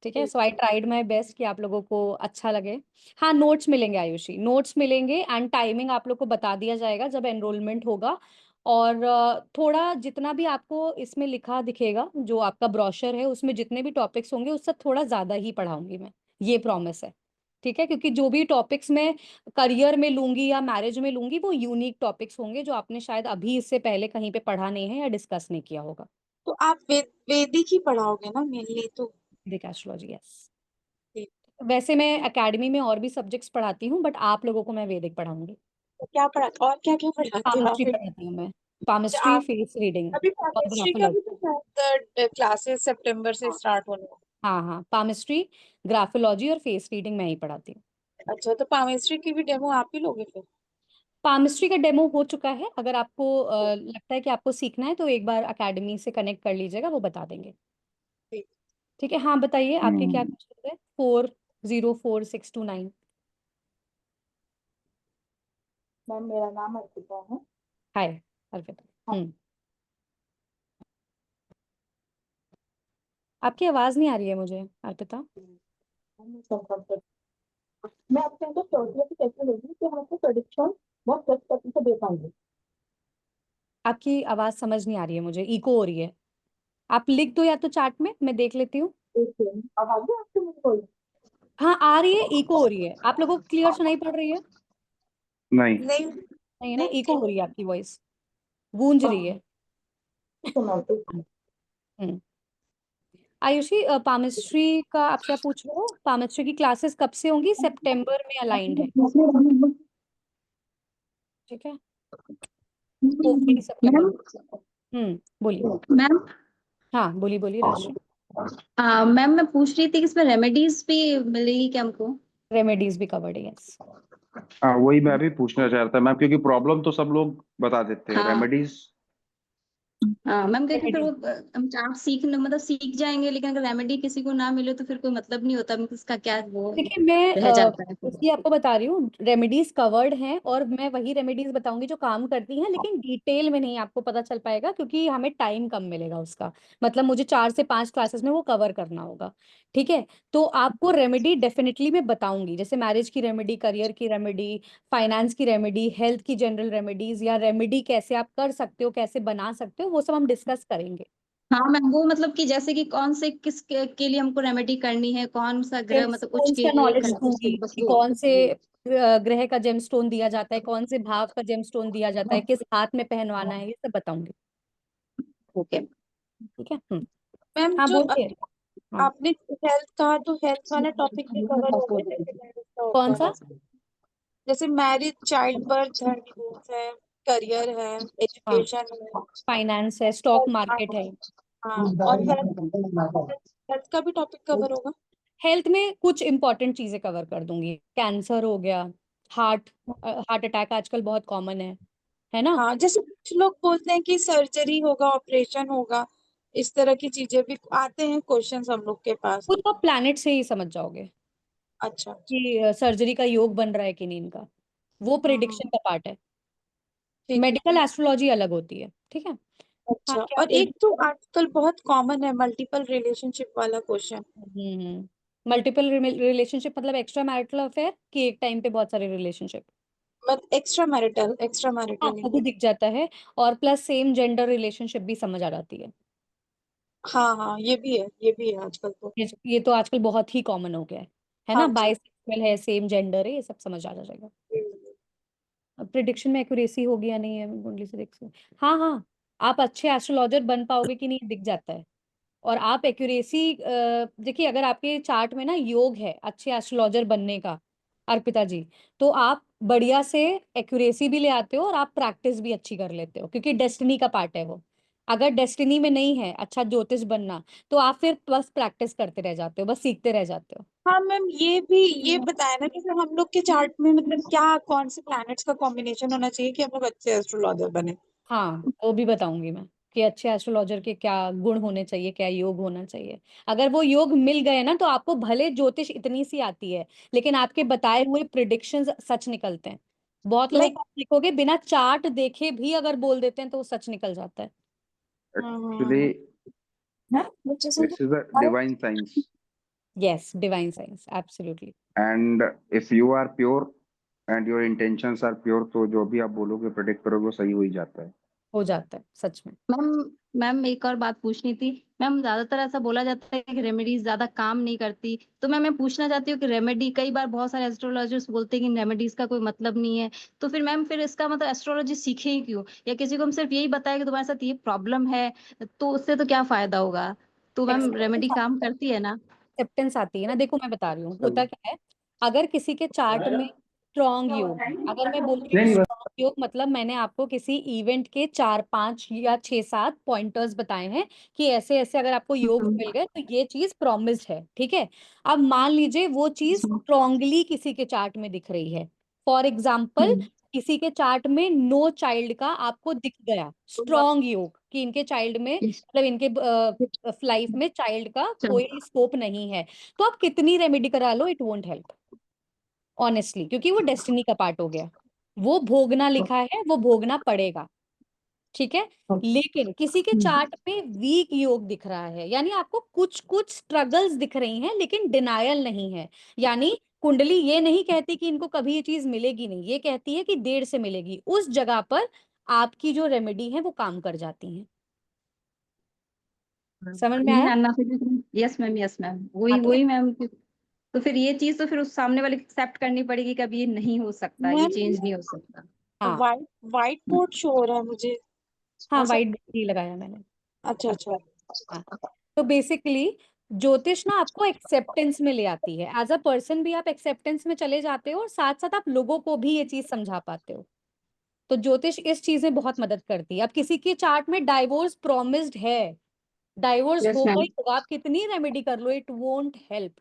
ठीक है। ठीक। सो आई ट्राइड माई बेस्ट कि आप लोगों को अच्छा लगे। हाँ, नोट्स मिलेंगे आयुषी, नोट्स मिलेंगे, एंड टाइमिंग आप लोग को बता दिया जाएगा जब एनरोलमेंट होगा। और थोड़ा जितना भी आपको इसमें लिखा दिखेगा, जो आपका ब्रोशर है उसमें जितने भी टॉपिक्स होंगे उससे थोड़ा ज्यादा ही पढ़ाऊंगी मैं, ये प्रॉमिस है, ठीक है। क्योंकि जो भी टॉपिक्स मैं करियर में लूंगी या मैरिज में लूंगी वो यूनिक टॉपिक्स होंगे जो आपने शायद अभी इससे पहले कहीं पे पढ़ा नहीं है या डिस्कस नहीं किया होगा। तो आप वैदिक ही पढ़ाओगे ना मेनली तो? वैदिक एस्ट्रोलॉजी, यस। ठीक। वैसे मैं एकेडमी में और भी सब्जेक्ट्स पढ़ाती हूँ, बट आप लोगों को मैं वैदिक पढ़ाऊंगी। तो क्या पढ़ा और क्या क्या पढ़ाते हो पामिस्ट्री आप? पढ़ाती हूँ मैं, अच्छा, पामिस्ट्री, आप फेस रीडिंग अभी और केमिस्ट्री का भी ग्राफोलॉजी। तो शायद क्लासेस सितंबर से स्टार्ट होने हैं। हाँ हाँ, पामिस्ट्री, ग्राफोलॉजी और फेस रीडिंग मैं ही पढ़ाती हूँ। अच्छा, तो केमिस्ट्री की भी डेमो आप ही लोगे फिर? पामिस्ट्री का डेमो हो चुका है, अगर आपको लगता है कि आपको सीखना है तो एक बार एकेडमी से कनेक्ट कर लीजिएगा, वो बता देंगे, ठीक। ठीक है। हाँ बताइए, आपके क्या हम्म, क्वेश्चन है? 404629। मैम मेरा नाम अर्पिता है। हाय अर्पिता। हाँ। आपकी आवाज नहीं आ रही है मुझे अर्पिता। मैं आपके अंदर श्योरिटी कैसे लेगी कि हम आपको प्रेडिक्शन बहुत सच तरीके से दे पाएंगे। आपकी आवाज समझ नहीं आ रही है मुझे, इको हो रही है। आप लिख दो या तो चार्ट में, मैं देख लेती हूँ। अब आ गया आपको मेरी कोई? हाँ आ रही है, इको हो रही है। आप लोगों को क्लियर सुनाई पड़ रही है? नहीं। नहीं नहीं है ना, नहीं इको हो रही है आपकी वॉइस, गूंज रही है। ठीक है मैम। हम्म। आयुषी, पामिस्ट्री का आप क्या पूछ रहे हो? पामिस्ट्री की क्लासेस कब से होंगी? सितंबर में अलाइंड है, ठीक है, होपफुली सितंबर। मैम बोलिए। मैम हाँ बोलिए बोलिए राशि। मैम मैं पूछ रही थी कि इसमें रेमेडीज भी मिलेगी क्या हमको? रेमेडीज भी कवर्ड है, यस। हाँ, वही मैं भी पूछना चाह रहा था मैम, क्योंकि प्रॉब्लम तो सब लोग बता देते हैं, हाँ रेमेडीज। हाँ मैम, क्योंकि फिर वो रेमेडीज, हम चार्ट सीखने मतलब सीख जाएंगे, लेकिन अगर रेमेडी किसी को ना मिले तो फिर कोई मतलब नहीं होता, इसका क्या वो देखिए मैं रह जाता है फिर। इसलिए आपको बता रही हूँ, रेमेडीज कवर्ड हैं और मैं वही रेमेडीज बताऊंगी जो काम करती हैं, लेकिन डिटेल में नहीं आपको पता चल पाएगा क्योंकि हमें टाइम कम मिलेगा उसका। मतलब मुझे 4 से 5 क्लासेस में वो कवर करना होगा, ठीक है। तो आपको रेमेडी डेफिनेटली मैं बताऊंगी, जैसे मैरिज की रेमेडी, करियर की रेमेडी, फाइनेंस की रेमेडी, हेल्थ की जनरल रेमेडीज, या रेमेडी कैसे आप कर सकते हो, कैसे बना सकते हो, वो सब हम डिस्कस करेंगे। हाँ मैम, वो मतलब कि जैसे कि कौन से के लिए हमको रेमेडी करनी है, कौन सा ग्रह मतलब कुछ जेमस्टोन्स के का लिए नॉलेज करनी दूंगी है, बस कि वो। कौन से ग्रह का जेमस्टोन दिया जाता है, कौन से भाव का जेमस्टोन दिया जाता है, किस हाथ में पहनवाना है, ये सब बताऊंगी, ओके। ठीक है। मैम हाँ जो बोलिए। हाँ, आपने हेल्थ कहा तो हेल्थ वाला टॉपिक भी कवर हो गया जैसे मैरिज का कौन होता सा? है, जैसे मैरिज, चाइल्ड बर्थ है, करियर है, हाँ, एजुकेशन है, फाइनेंस है, स्टॉक मार्केट है। हाँ, और हेल्थ हेल्थ का भी टॉपिक कवर होगा। हेल्थ में कुछ इंपॉर्टेंट चीजें कवर कर दूंगी, कैंसर हो गया, हार्ट हार्ट अटैक आजकल बहुत कॉमन है ना। हाँ, जैसे कुछ लोग बोलते हैं कि सर्जरी होगा, ऑपरेशन होगा, इस तरह की चीजें भी आते हैं क्वेश्चंस हम लोग के पास। वो तो आप प्लैनेट से ही समझ जाओगे अच्छा। कि सर्जरी का योग बन रहा है कि नहीं इनका, वो हाँ प्रिडिक्शन का पार्ट है। ठीक है। मेडिकल एस्ट्रोलॉजी अलग होती है, ठीक है। हाँ अच्छा, क्या और एक तो आजकल बहुत कॉमन है मल्टीपल रिलेशनशिप वाला क्वेश्चन। मल्टीपल रिलेशनशिप मतलब एक्स्ट्रा मैरिटल अफेयर कि एक टाइम पे बहुत सारे रिलेशनशिप? मतलब एक्स्ट्रा हाँ मैरिटल वो भी दिख जाता है, और प्लस सेम जेंडर रिलेशनशिप भी समझ आ जाती है। हाँ हाँ, ये भी है आजकल तो। ये तो आजकल बहुत ही कॉमन हो गया है ना, हाँ जी। बाइसेक्सुअल है, सेम जेंडर है, ये सब समझ आ जाएगा। अब प्रिडिक्शन में एक्यूरेसी होगी या नहीं है कुंडली से देख सकते। हाँ हाँ, आप अच्छे एस्ट्रोलॉजर बन पाओगे कि नहीं दिख जाता है। और आप एक्यूरेसी देखिए, अगर आपके चार्ट में ना योग है अच्छे एस्ट्रोलॉजर बनने का अर्पिता जी, तो आप बढ़िया से एक्यूरेसी भी ले आते हो और आप प्रैक्टिस भी अच्छी कर लेते हो, क्योंकि डेस्टिनी का पार्ट है वो। अगर डेस्टिनी में नहीं है अच्छा ज्योतिष बनना, तो आप फिर बस प्रैक्टिस करते रह जाते हो, बस सीखते रह जाते हो। हाँ मैम, ये बताया ना कि सर हम लोग के चार्ट में मतलब क्या कौन से प्लैनेट्स का कॉम्बिनेशन होना चाहिए कि हम लोग अच्छे एस्ट्रोलॉजर बने। हाँ वो भी बताऊंगी मैं कि अच्छे एस्ट्रोलॉजर के क्या गुण होने चाहिए, क्या योग होना चाहिए। अगर वो योग मिल गए ना, तो आपको भले ज्योतिष इतनी सी आती है, लेकिन आपके बताए हुए प्रिडिक्शंस सच निकलते हैं। बहुत लोगों लाइक को आप देखोगे बिना चार्ट देखे भी अगर बोल देते हैं तो वो सच निकल जाता है। एक्चुअली बच्चे this is a divine science, yes, divine science, absolutely. And if you are pure and your intentions are pure, तो जो भी आप बोलोगे प्रेडिक्ट करोगे वो सही हो ही जाता है। हो जाता है सच में। मैम मैम एक और बात पूछनी थी। मैम ज्यादातर ऐसा बोला जाता है कि रेमेडीज ज्यादा काम नहीं करती, तो मैं पूछना चाहती हूँ कि रेमेडी, कई बार बहुत सारे एस्ट्रोलॉजर्स बोलते हैं कि रेमेडीज का कोई मतलब नहीं है, तो फिर मैम फिर इसका मतलब एस्ट्रोलॉजी सीखे ही क्यों? या किसी को हम सिर्फ यही बताया कि तुम्हारे साथ ये प्रॉब्लम है, तो उससे तो क्या फायदा होगा? तो मैम रेमेडी काम करती है ना? एक्सेप्टेंस आती है ना। देखो मैं बता रही हूँ होता क्या है, अगर किसी के चार्ट में स्ट्रॉन्ग योग, अगर मैं बोल रही हूँ नहीं, स्ट्रॉन्ग योग मतलब मैंने आपको किसी इवेंट के 4 5 या 6 7 पॉइंटर्स बताए हैं कि ऐसे ऐसे अगर आपको योग मिल गए तो ये चीज प्रॉमिस्ड है, ठीक है। अब मान लीजिए वो चीज स्ट्रांगली किसी के चार्ट में दिख रही है, फॉर एग्जाम्पल किसी के चार्ट में नो चाइल्ड का आपको दिख गया स्ट्रॉन्ग योग कि इनके चाइल्ड में मतलब इनके लाइफ में चाइल्ड का कोई स्कोप नहीं है, तो आप कितनी रेमेडी करा लो इट वोंट हेल्प ऑनेस्टली, क्योंकि वो डेस्टिनी का पार्ट हो गया। वो भोगना लिखा है, वो भोगना पड़ेगा। ठीक है, लेकिन किसी के चार्ट में वीक योग दिख रहा है, यानी आपको कुछ कुछ स्ट्रगल्स दिख रही हैं लेकिन डिनायल नहीं है। यानी कुंडली ये नहीं कहती कि इनको कभी ये चीज मिलेगी नहीं, ये कहती है कि देर से मिलेगी। उस जगह पर आपकी जो रेमेडी है वो काम कर जाती है। समझ में आया? Ma'am yes ma'am, yes ma'am, वही हाँ, तो वही मैम। तो फिर ये चीज तो फिर उस सामने वाले को एक्सेप्ट करनी पड़ेगी, कभी ये नहीं हो सकता, ये मैम चेंज नहीं हो सकता। हाँ व्हाइट बोर्ड शो हो रहा है मुझे। हाँ, ऐसा? वाइट बोर्ड ही लगाया मैंने। अच्छा अच्छा। हाँ, तो बेसिकली ज्योतिष ना आपको एक्सेप्टेंस में ले आती है। एज अ पर्सन भी आप एक्सेप्टेंस में चले जाते हो और साथ साथ आप लोगों को भी ये चीज समझा पाते हो। तो ज्योतिष इस चीज में बहुत मदद करती है। अब किसी के चार्ट में डाइवोर्स प्रोमिस्ड है, डाइवोर्स यस होगा मैम। ही होगा, आप कितनी रेमेडी कर लो इट वोंट हेल्प।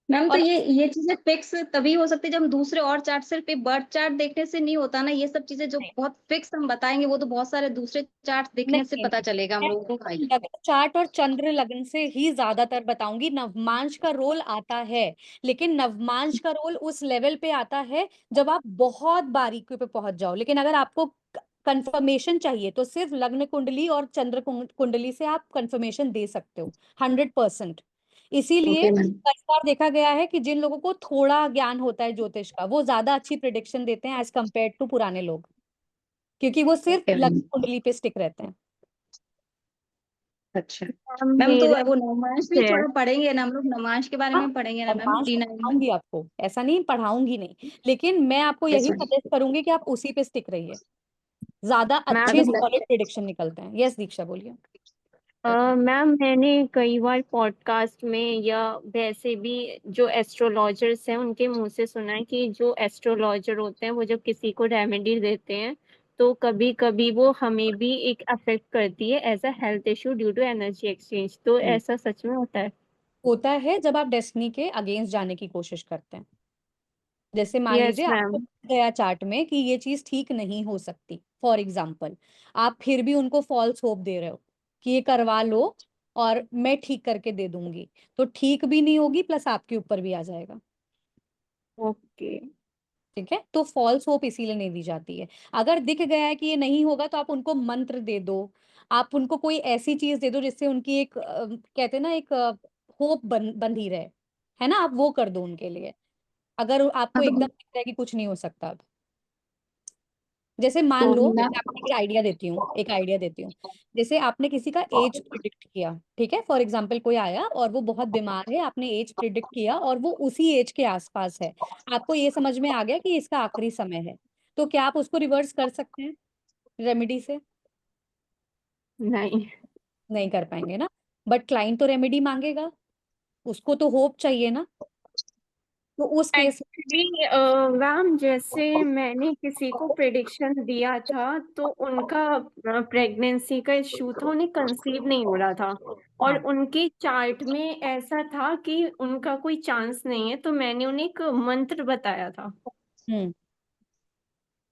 मैम तो और ये चीजें फिक्स तभी हो सकती है जब हम दूसरे और चार्ट, सिर्फ एक बर्थ चार्ट देखने से नहीं होता ना। ये सब चीजें जो बहुत फिक्स हम बताएंगे वो तो बहुत सारे दूसरे चार्ट देखने से नहीं, पता चलेगा हम मैं लोगों को। लग्न चार्ट और चंद्र लग्न से ही ज्यादातर बताऊंगी। नवमांश का रोल आता है, लेकिन नवमांश का रोल उस लेवल पे आता है जब आप बहुत बारीकी पे पहुंच जाओ। लेकिन अगर आपको कंफर्मेशन चाहिए तो सिर्फ लग्न कुंडली और चंद्र कुंडली से आप कंफर्मेशन दे सकते हो 100%। इसीलिए ओके मैम। कई बार देखा गया है कि जिन लोगों को थोड़ा ज्ञान होता है ज्योतिष का, वो ज्यादा अच्छी प्रिडिक्शन देते हैं एज कम्पेयर टू पुराने लोग, क्योंकि वो सिर्फ ओके लग्न मैम। कुंडली पे स्टिक रहते हैं। अच्छा मैम, तो मेरा वो नवमांश भी है। थोड़ा पढ़ेंगे ना हम लोग, नवमांश के बारे हाँ, में पढ़ेंगे ना और मैम, पांच तो D9 में। पढ़ाऊंगी आपको, ऐसा नहीं पढ़ाऊंगी नहीं, लेकिन मैं आपको यस यही मैम। सजेस्ट करूंगी कि आप उसी पे स्टिक रहिए, ज्यादा अच्छे मैम सॉलिड प्रिडिक्शन निकलते हैं। यस दीक्षा बोलिए। मैम मैंने कई बार पॉडकास्ट में या वैसे भी जो एस्ट्रोलॉजर्स हैं उनके मुंह से सुना है कि जो एस्ट्रोलॉजर होते हैं वो जब किसी को रेमेडी देते हैं तो कभी कभी वो हमें भी एक अफेक्ट करती है as a health issue due to energy exchange. तो ऐसा सच में होता है? होता है जब आप डेस्टिनी के अगेंस्ट जाने की कोशिश करते हैं। जैसे मान यस लीजिए आपको मैम। दिख गया चार्ट में कि ये चीज ठीक नहीं हो सकती, फॉर एग्जाम्पल, आप फिर भी उनको फॉल्स होप दे रहे हो कि ये करवा लो और मैं ठीक करके दे दूंगी, तो ठीक भी नहीं होगी प्लस आपके ऊपर भी आ जाएगा। ओके। ठीक है, तो फॉल्स होप इसीलिए नहीं दी जाती है। अगर दिख गया है कि ये नहीं होगा तो आप उनको मंत्र दे दो, आप उनको कोई ऐसी चीज दे दो जिससे उनकी एक कहते हैं ना, एक होप बंधी रहे, है ना, आप वो कर दो उनके लिए, अगर आपको हाँ एकदम तो दिख रहा है कि कुछ नहीं हो सकता अब। जैसे मान लो, मैं मैं आपको एक आइडिया देती हूँ, एक आइडिया देती हूँ। जैसे आपने किसी का एज प्रिडिक्ट किया, ठीक है, फॉर एग्जाम्पल कोई आया और वो बहुत बीमार है, आपने एज प्रिडिक्ट किया और वो उसी एज के आसपास है, आपको ये समझ में आ गया कि इसका आखिरी समय है, तो क्या आप उसको रिवर्स कर सकते हैं रेमेडी से? नहीं। नहीं कर पाएंगे ना, बट क्लाइंट तो रेमेडी मांगेगा, उसको तो होप चाहिए ना, तो उस केस एक्चुअली मैम जैसे मैंने किसी को प्रेडिक्शन दिया था तो उनका प्रेगनेंसी का इशू था, उन्हें कंसीव नहीं हो रहा था और हाँ, उनके चार्ट में ऐसा था कि उनका कोई चांस नहीं है, तो मैंने उन्हें एक मंत्र बताया था। हम्म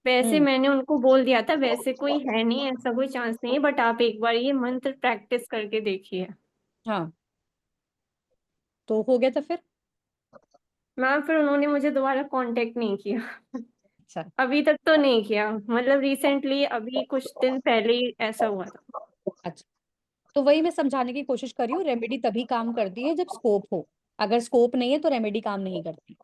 वैसे हम्म मैंने उनको बोल दिया था वैसे कोई है नहीं, ऐसा कोई चांस नहीं है, बट आप एक बार ये मंत्र प्रैक्टिस करके देखिए। हाँ, तो हो गया तो फिर। मैम फिर उन्होंने मुझे दोबारा कांटेक्ट नहीं किया। अच्छा अभी तक तो नहीं किया, मतलब रिसेंटली अभी कुछ दिन पहले ही ऐसा हुआ था। अच्छा, तो वही मैं समझाने की कोशिश कर रही हूँ, रेमेडी तभी काम करती है जब स्कोप हो, अगर स्कोप नहीं है तो रेमेडी काम नहीं करती।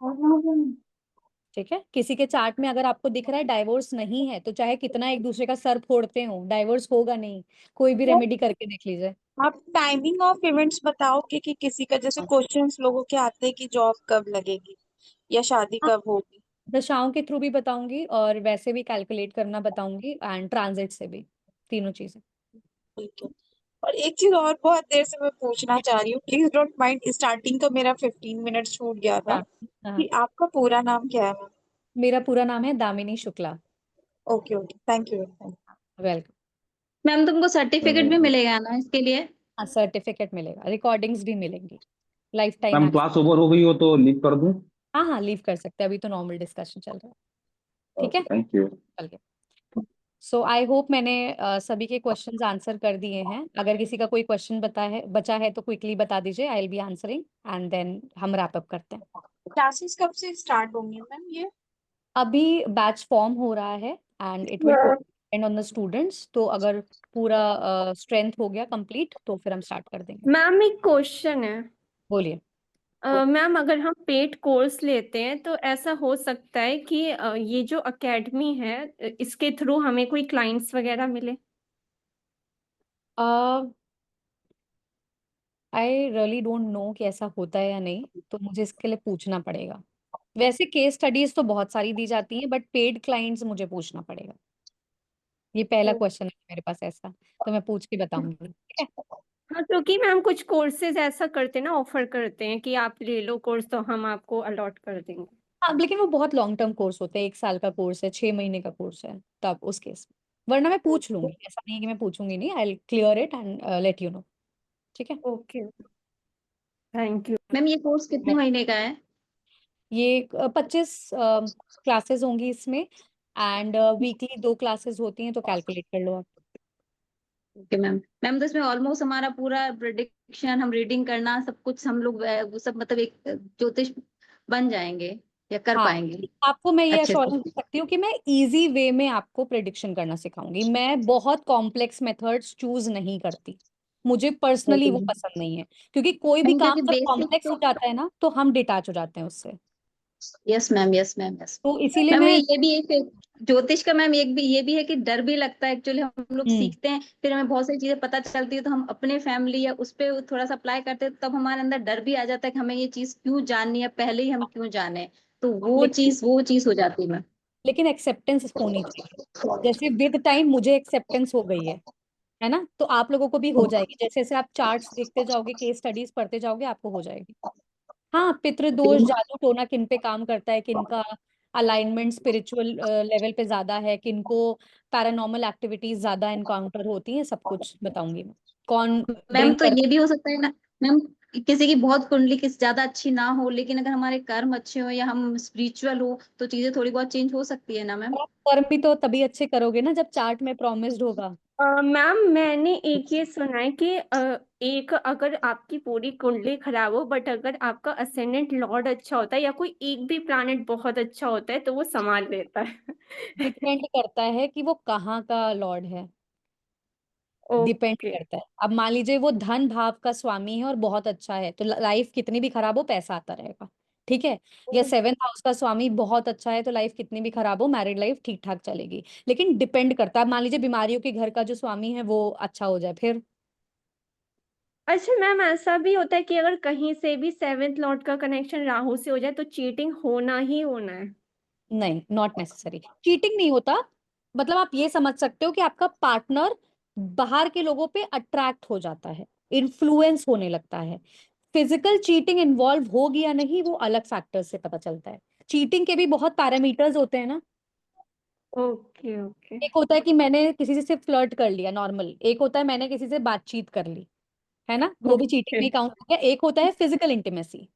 ठीक है, किसी के चार्ट में अगर आपको दिख रहा है डाइवोर्स नहीं है, तो चाहे कितना एक दूसरे का सर फोड़ते हो, डाइवोर्स होगा नहीं। कोई भी तो रेमेडी करके देख लीजिए। आप टाइमिंग ऑफ इवेंट्स बताओगे कि किसी का जैसे क्वेश्चंस लोगों के आते हैं कि जॉब कब लगेगी या शादी हाँ, कब होगी। दशाओं के थ्रू भी बताऊंगी और वैसे भी कैलकुलेट करना बताऊंगी, एंड ट्रांजिट से भी, तीनों चीजें। ठीक है। और एक चीज और बहुत देर से मैं पूछना चाह रही हूँ, प्लीज डोंट माइंड, स्टार्टिंग का मेरा 15 मिनट छूट गया था हाँ हाँ, कि आपका पूरा नाम क्या है मैम? मेरा पूरा नाम है Damini Shukla. Okay okay, thank you. Welcome. Ma'am तुमको सर्टिफिकेट भी मिलेगा ना इसके लिए? हाँ, सर्टिफिकेट मिलेगा, रिकॉर्डिंग्स भी मिलेंगी, lifetime ma'am access. Class over हो गई हो तो लीव कर दूं? हाँ हाँ, लीव कर सकते हैं, अभी तो नॉर्मल डिस्कशन चल रहा है। ठीक है, ओके, थैंक यू। चलिए। सो आई होप मैंने सभी के क्वेश्चंस आंसर कर दिए हैं। अगर किसी का कोई क्वेश्चन बचा है तो क्विकली बता दीजिए, I will be answering and then हम रैप अप करते हैं। क्लासेस कब से स्टार्ट होंगी मैम ये? अभी बैच फॉर्म हो रहा है and it will and on the students. तो अगर पूरा स्ट्रेंथ हो गया कंप्लीट तो फिर हम स्टार्ट कर देंगे। मैम एक क्वेश्चन है। बोलिए। मैम अगर हम पेड कोर्स लेते हैं तो ऐसा हो सकता है कि ये जो एकेडमी है इसके थ्रू हमें कोई क्लाइंट्स वगैरह मिले? आई रियली डोंट नो कि ऐसा होता है या नहीं, तो मुझे इसके लिए पूछना पड़ेगा। वैसे केस स्टडीज तो बहुत सारी दी जाती हैं, बट पेड क्लाइंट्स मुझे पूछना पड़ेगा। ये पहला क्वेश्चन है मेरे पास ऐसा, तो मैं पूछ के बताऊंगी, ठीक है। हाँ, क्योंकि मैम कुछ कोर्सेज ऐसा करते हैं ना, ऑफर करते हैं कि आप ले लो कोर्स तो हम आपको अलॉट कर देंगे। हाँ, लेकिन वो बहुत लॉन्ग टर्म कोर्स होते हैं, 1 साल का कोर्स है, 6 महीने का कोर्स है, तब उस केस में। वरना मैं पूछ लूंगी, ऐसा नहीं है कि मैं पूछूंगी नहीं। I clear it and let you know, ठीक है। Okay, thank you. मैम ये कोर्स कितने महीने का है? ये 25 क्लासेस होंगी इसमें, एंड वीकली 2 क्लासेस होती हैं, तो कैलकुलेट कर लो आप। Okay ma'am. मैम तो इसमें ऑलमोस्ट हमारा पूरा प्रिडिक्शन, हम रीडिंग करना, सब कुछ हम लोग वो सब मतलब एक ज्योतिष बन जाएंगे या कर हाँ, पाएंगे आपको मैं ये अच्छे से? अश्योरेंस दे सकती हूँ कि मैं इजी वे में आपको प्रिडिक्शन करना सिखाऊंगी। मैं बहुत कॉम्प्लेक्स मेथड्स चूज नहीं करती, मुझे पर्सनली ओके वो मैम। पसंद नहीं है, क्योंकि कोई भी मैम काम क्योंकि जब बेसिक कॉम्प्लेक्स तो, हो जाता है ना तो हम डिटैच हो जाते हैं उससे। Yes ma'am, yes ma'am, yes. तो इसीलिए मैम मैं ये भी एक ज्योतिष का मैम एक भी ये भी है कि डर भी लगता है एक्चुअली। हम लोग हम्म सीखते हैं, फिर हमें बहुत सारी चीजें पता चलती है, तो हम अपने फैमिली या उस पे थोड़ा सा अप्लाई करते हैं, तब हमारे अंदर डर भी आ जाता है कि हमें ये चीज क्यों जाननी है, पहले ही हम क्यों जाने। तो लेकिन वो चीज हो जाती है मैम। लेकिन एक्सेप्टेंस होनी चाहिए। जैसे विद टाइम मुझे एक्सेप्टेंस हो गई है ना, तो आप लोगों को भी हो जाएगी। जैसे जैसे आप चार्ट्स देखते जाओगे, केस स्टडीज पढ़ते जाओगे, आपको हो जाएगी। हाँ, पितृदोष जादू टोना किन पे काम करता है, किन का अलाइनमेंट स्पिरिचुअल लेवल पे ज्यादा है, किनको पैरानॉर्मल एक्टिविटीज ज्यादा एनकाउंटर होती हैं, सब कुछ बताऊंगी मैं। कौन मैम ड्रिंक तो ये करता भी हो सकता है ना मैम, किसी की बहुत कुंडली किसी ज्यादा अच्छी ना हो, लेकिन अगर हमारे कर्म अच्छे हो या हम स्पिरिचुअल हो तो चीजें थोड़ी बहुत चेंज हो सकती है ना मैम? है। आप कर्म भी तो तभी अच्छे करोगे ना जब चार्ट में प्रॉमिस्ड होगा। मैम मैंने एक ये सुना है कि एक अगर आपकी पूरी कुंडली खराब हो बट अगर आपका असेंडेंट लॉर्ड अच्छा होता है या कोई एक भी प्लैनेट बहुत अच्छा होता है तो वो संभाल लेता है। डिपेंड करता है कि वो कहाँ का लॉर्ड है, डिपेंड ओके। करता है। अब मान लीजिए वो धन भाव का स्वामी है और बहुत अच्छा है, तो लाइफ कितनी भी खराब हो पैसा आता रहेगा, ठीक है। या 7th हाउस का स्वामी बहुत अच्छा है, तो लाइफ कितनी भी खराब हो मैरिड लाइफ ठीक ठाक चलेगी। लेकिन डिपेंड करता है, मान लीजिए बीमारियों के घर का जो स्वामी है वो अच्छा हो जाए फिर। अच्छा मैम, ऐसा भी होता है कि अगर कहीं से भी सेवेंथ लॉर्ड का कनेक्शन राहु से हो जाए तो चीटिंग होना ही होना है? नहीं, नॉट नेसेसरी, चीटिंग नहीं होता। मतलब आप ये समझ सकते हो कि आपका पार्टनर बाहर के लोगों पे अट्रैक्ट हो जाता है, इन्फ्लुएंस होने लगता है। फिजिकल चीटिंग इन्वॉल्व होगी या नहीं वो अलग फैक्टर से पता चलता है। चीटिंग के भी बहुत पैरामीटर्स होते हैं ना। ओके ओके एक होता है कि मैंने किसी से सिर्फ फ्लर्ट कर लिया नॉर्मल, एक होता है मैंने किसी से बातचीत कर ली, है ना, वो भी चीटिंग ओके में काउंट हो गया। एक होता है फिजिकल इंटीमेसी,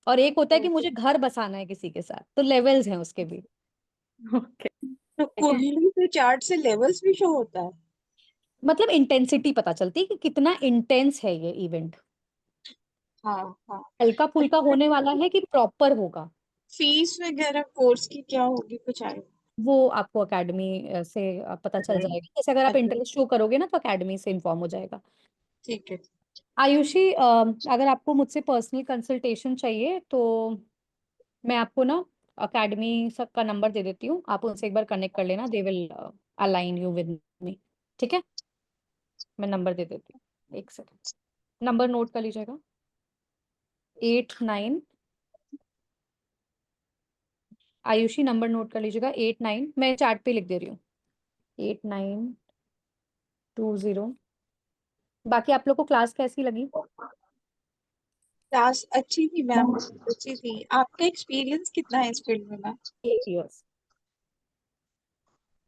और एक होता है कि मुझे घर बसाना है किसी के साथ, तो लेवल्स हैं उसके भी, ओके। तो ठीक है। कुंडली से चार्ट से लेवल्स भी शो होता है? मतलब इंटेंसिटी पता चलती है कि कितना इंटेंस है ये इवेंट, हाँ हाँ। हल्का फुल्का होने वाला है कि प्रॉपर होगा। फीस वगैरह कोर्स की क्या होगी, कुछ आए? वो आपको एकेडमी से पता चल जाएगा। जैसे अगर आप अच्छा, इंटरेस्ट शो करोगे ना तो एकेडमी से इन्फॉर्म हो जाएगा। ठीक है। आयुषी, अगर आपको मुझसे पर्सनल कंसल्टेशन चाहिए तो मैं आपको ना एकेडमी सब का नंबर दे देती हूँ, आप उनसे एक बार कनेक्ट कर लेना, they will align you with me, ठीक है। मैं नंबर दे देती हूँ, एक सेकंड, नंबर नोट कर लीजिएगा। 89, आयुषी नंबर नोट कर लीजिएगा, 89, मैं चार्ट पे लिख दे रही हूँ, 8920। बाकी आप लोग को क्लास कैसी लगी? क्लास अच्छी थी मैम, अच्छी थी। आपका एक्सपीरियंस कितना है इस फील्ड में मैम? 8 years,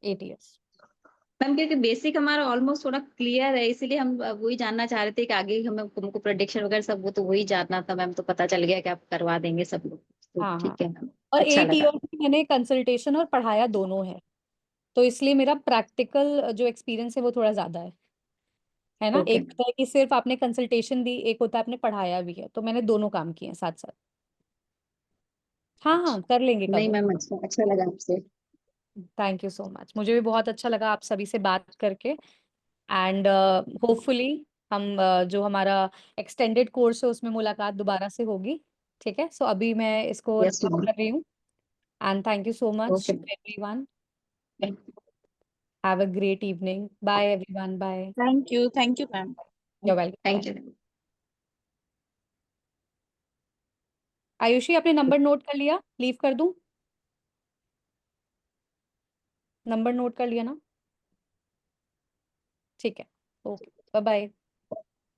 8 years। मैम क्योंकि बेसिक हमारा ऑलमोस्ट थोड़ा क्लियर है, इसीलिए हम वही जानना चाह रहे थे कि आगे हमें हमको प्रोडिक्शन वगैरह सब वो तो वही जानना था मैम, तो पता चल गया कि आप करवा देंगे सब लोग, तो हाँ हाँ, ठीक है मैम। और अच्छा एट लगा। ईयर्स में मैंने कंसल्टेशन और पढ़ाया दोनों है, तो इसलिए मेरा प्रैक्टिकल जो एक्सपीरियंस है वो थोड़ा ज्यादा है ना। ओके। एक होता है कि सिर्फ आपने कंसल्टेशन दी, एक होता है आपने पढ़ाया भी है, तो मैंने दोनों काम किए हैं साथ साथ। हाँ हाँ, कर लेंगे नहीं कवर। मैम, अच्छा अच्छा लगा आपसे। थैंक यू सो मच, मुझे भी बहुत अच्छा लगा आप सभी से बात करके। एंड होपफुली हम जो हमारा एक्सटेंडेड कोर्स है उसमें मुलाकात दोबारा से होगी। ठीक है, सो अभी मैं इसको यस रब मैम। कर रही हूँ। And thank you so much okay everyone. Ma'am. Have a great evening. Bye everyone, bye. Thank you ma'am. You're welcome. Thank you. Ayushi, आपने नंबर नोट कर लिया? लीव कर दूं? नंबर नोट कर लिया ना? ठीक है, okay, bye bye.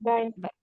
Bye. Bye.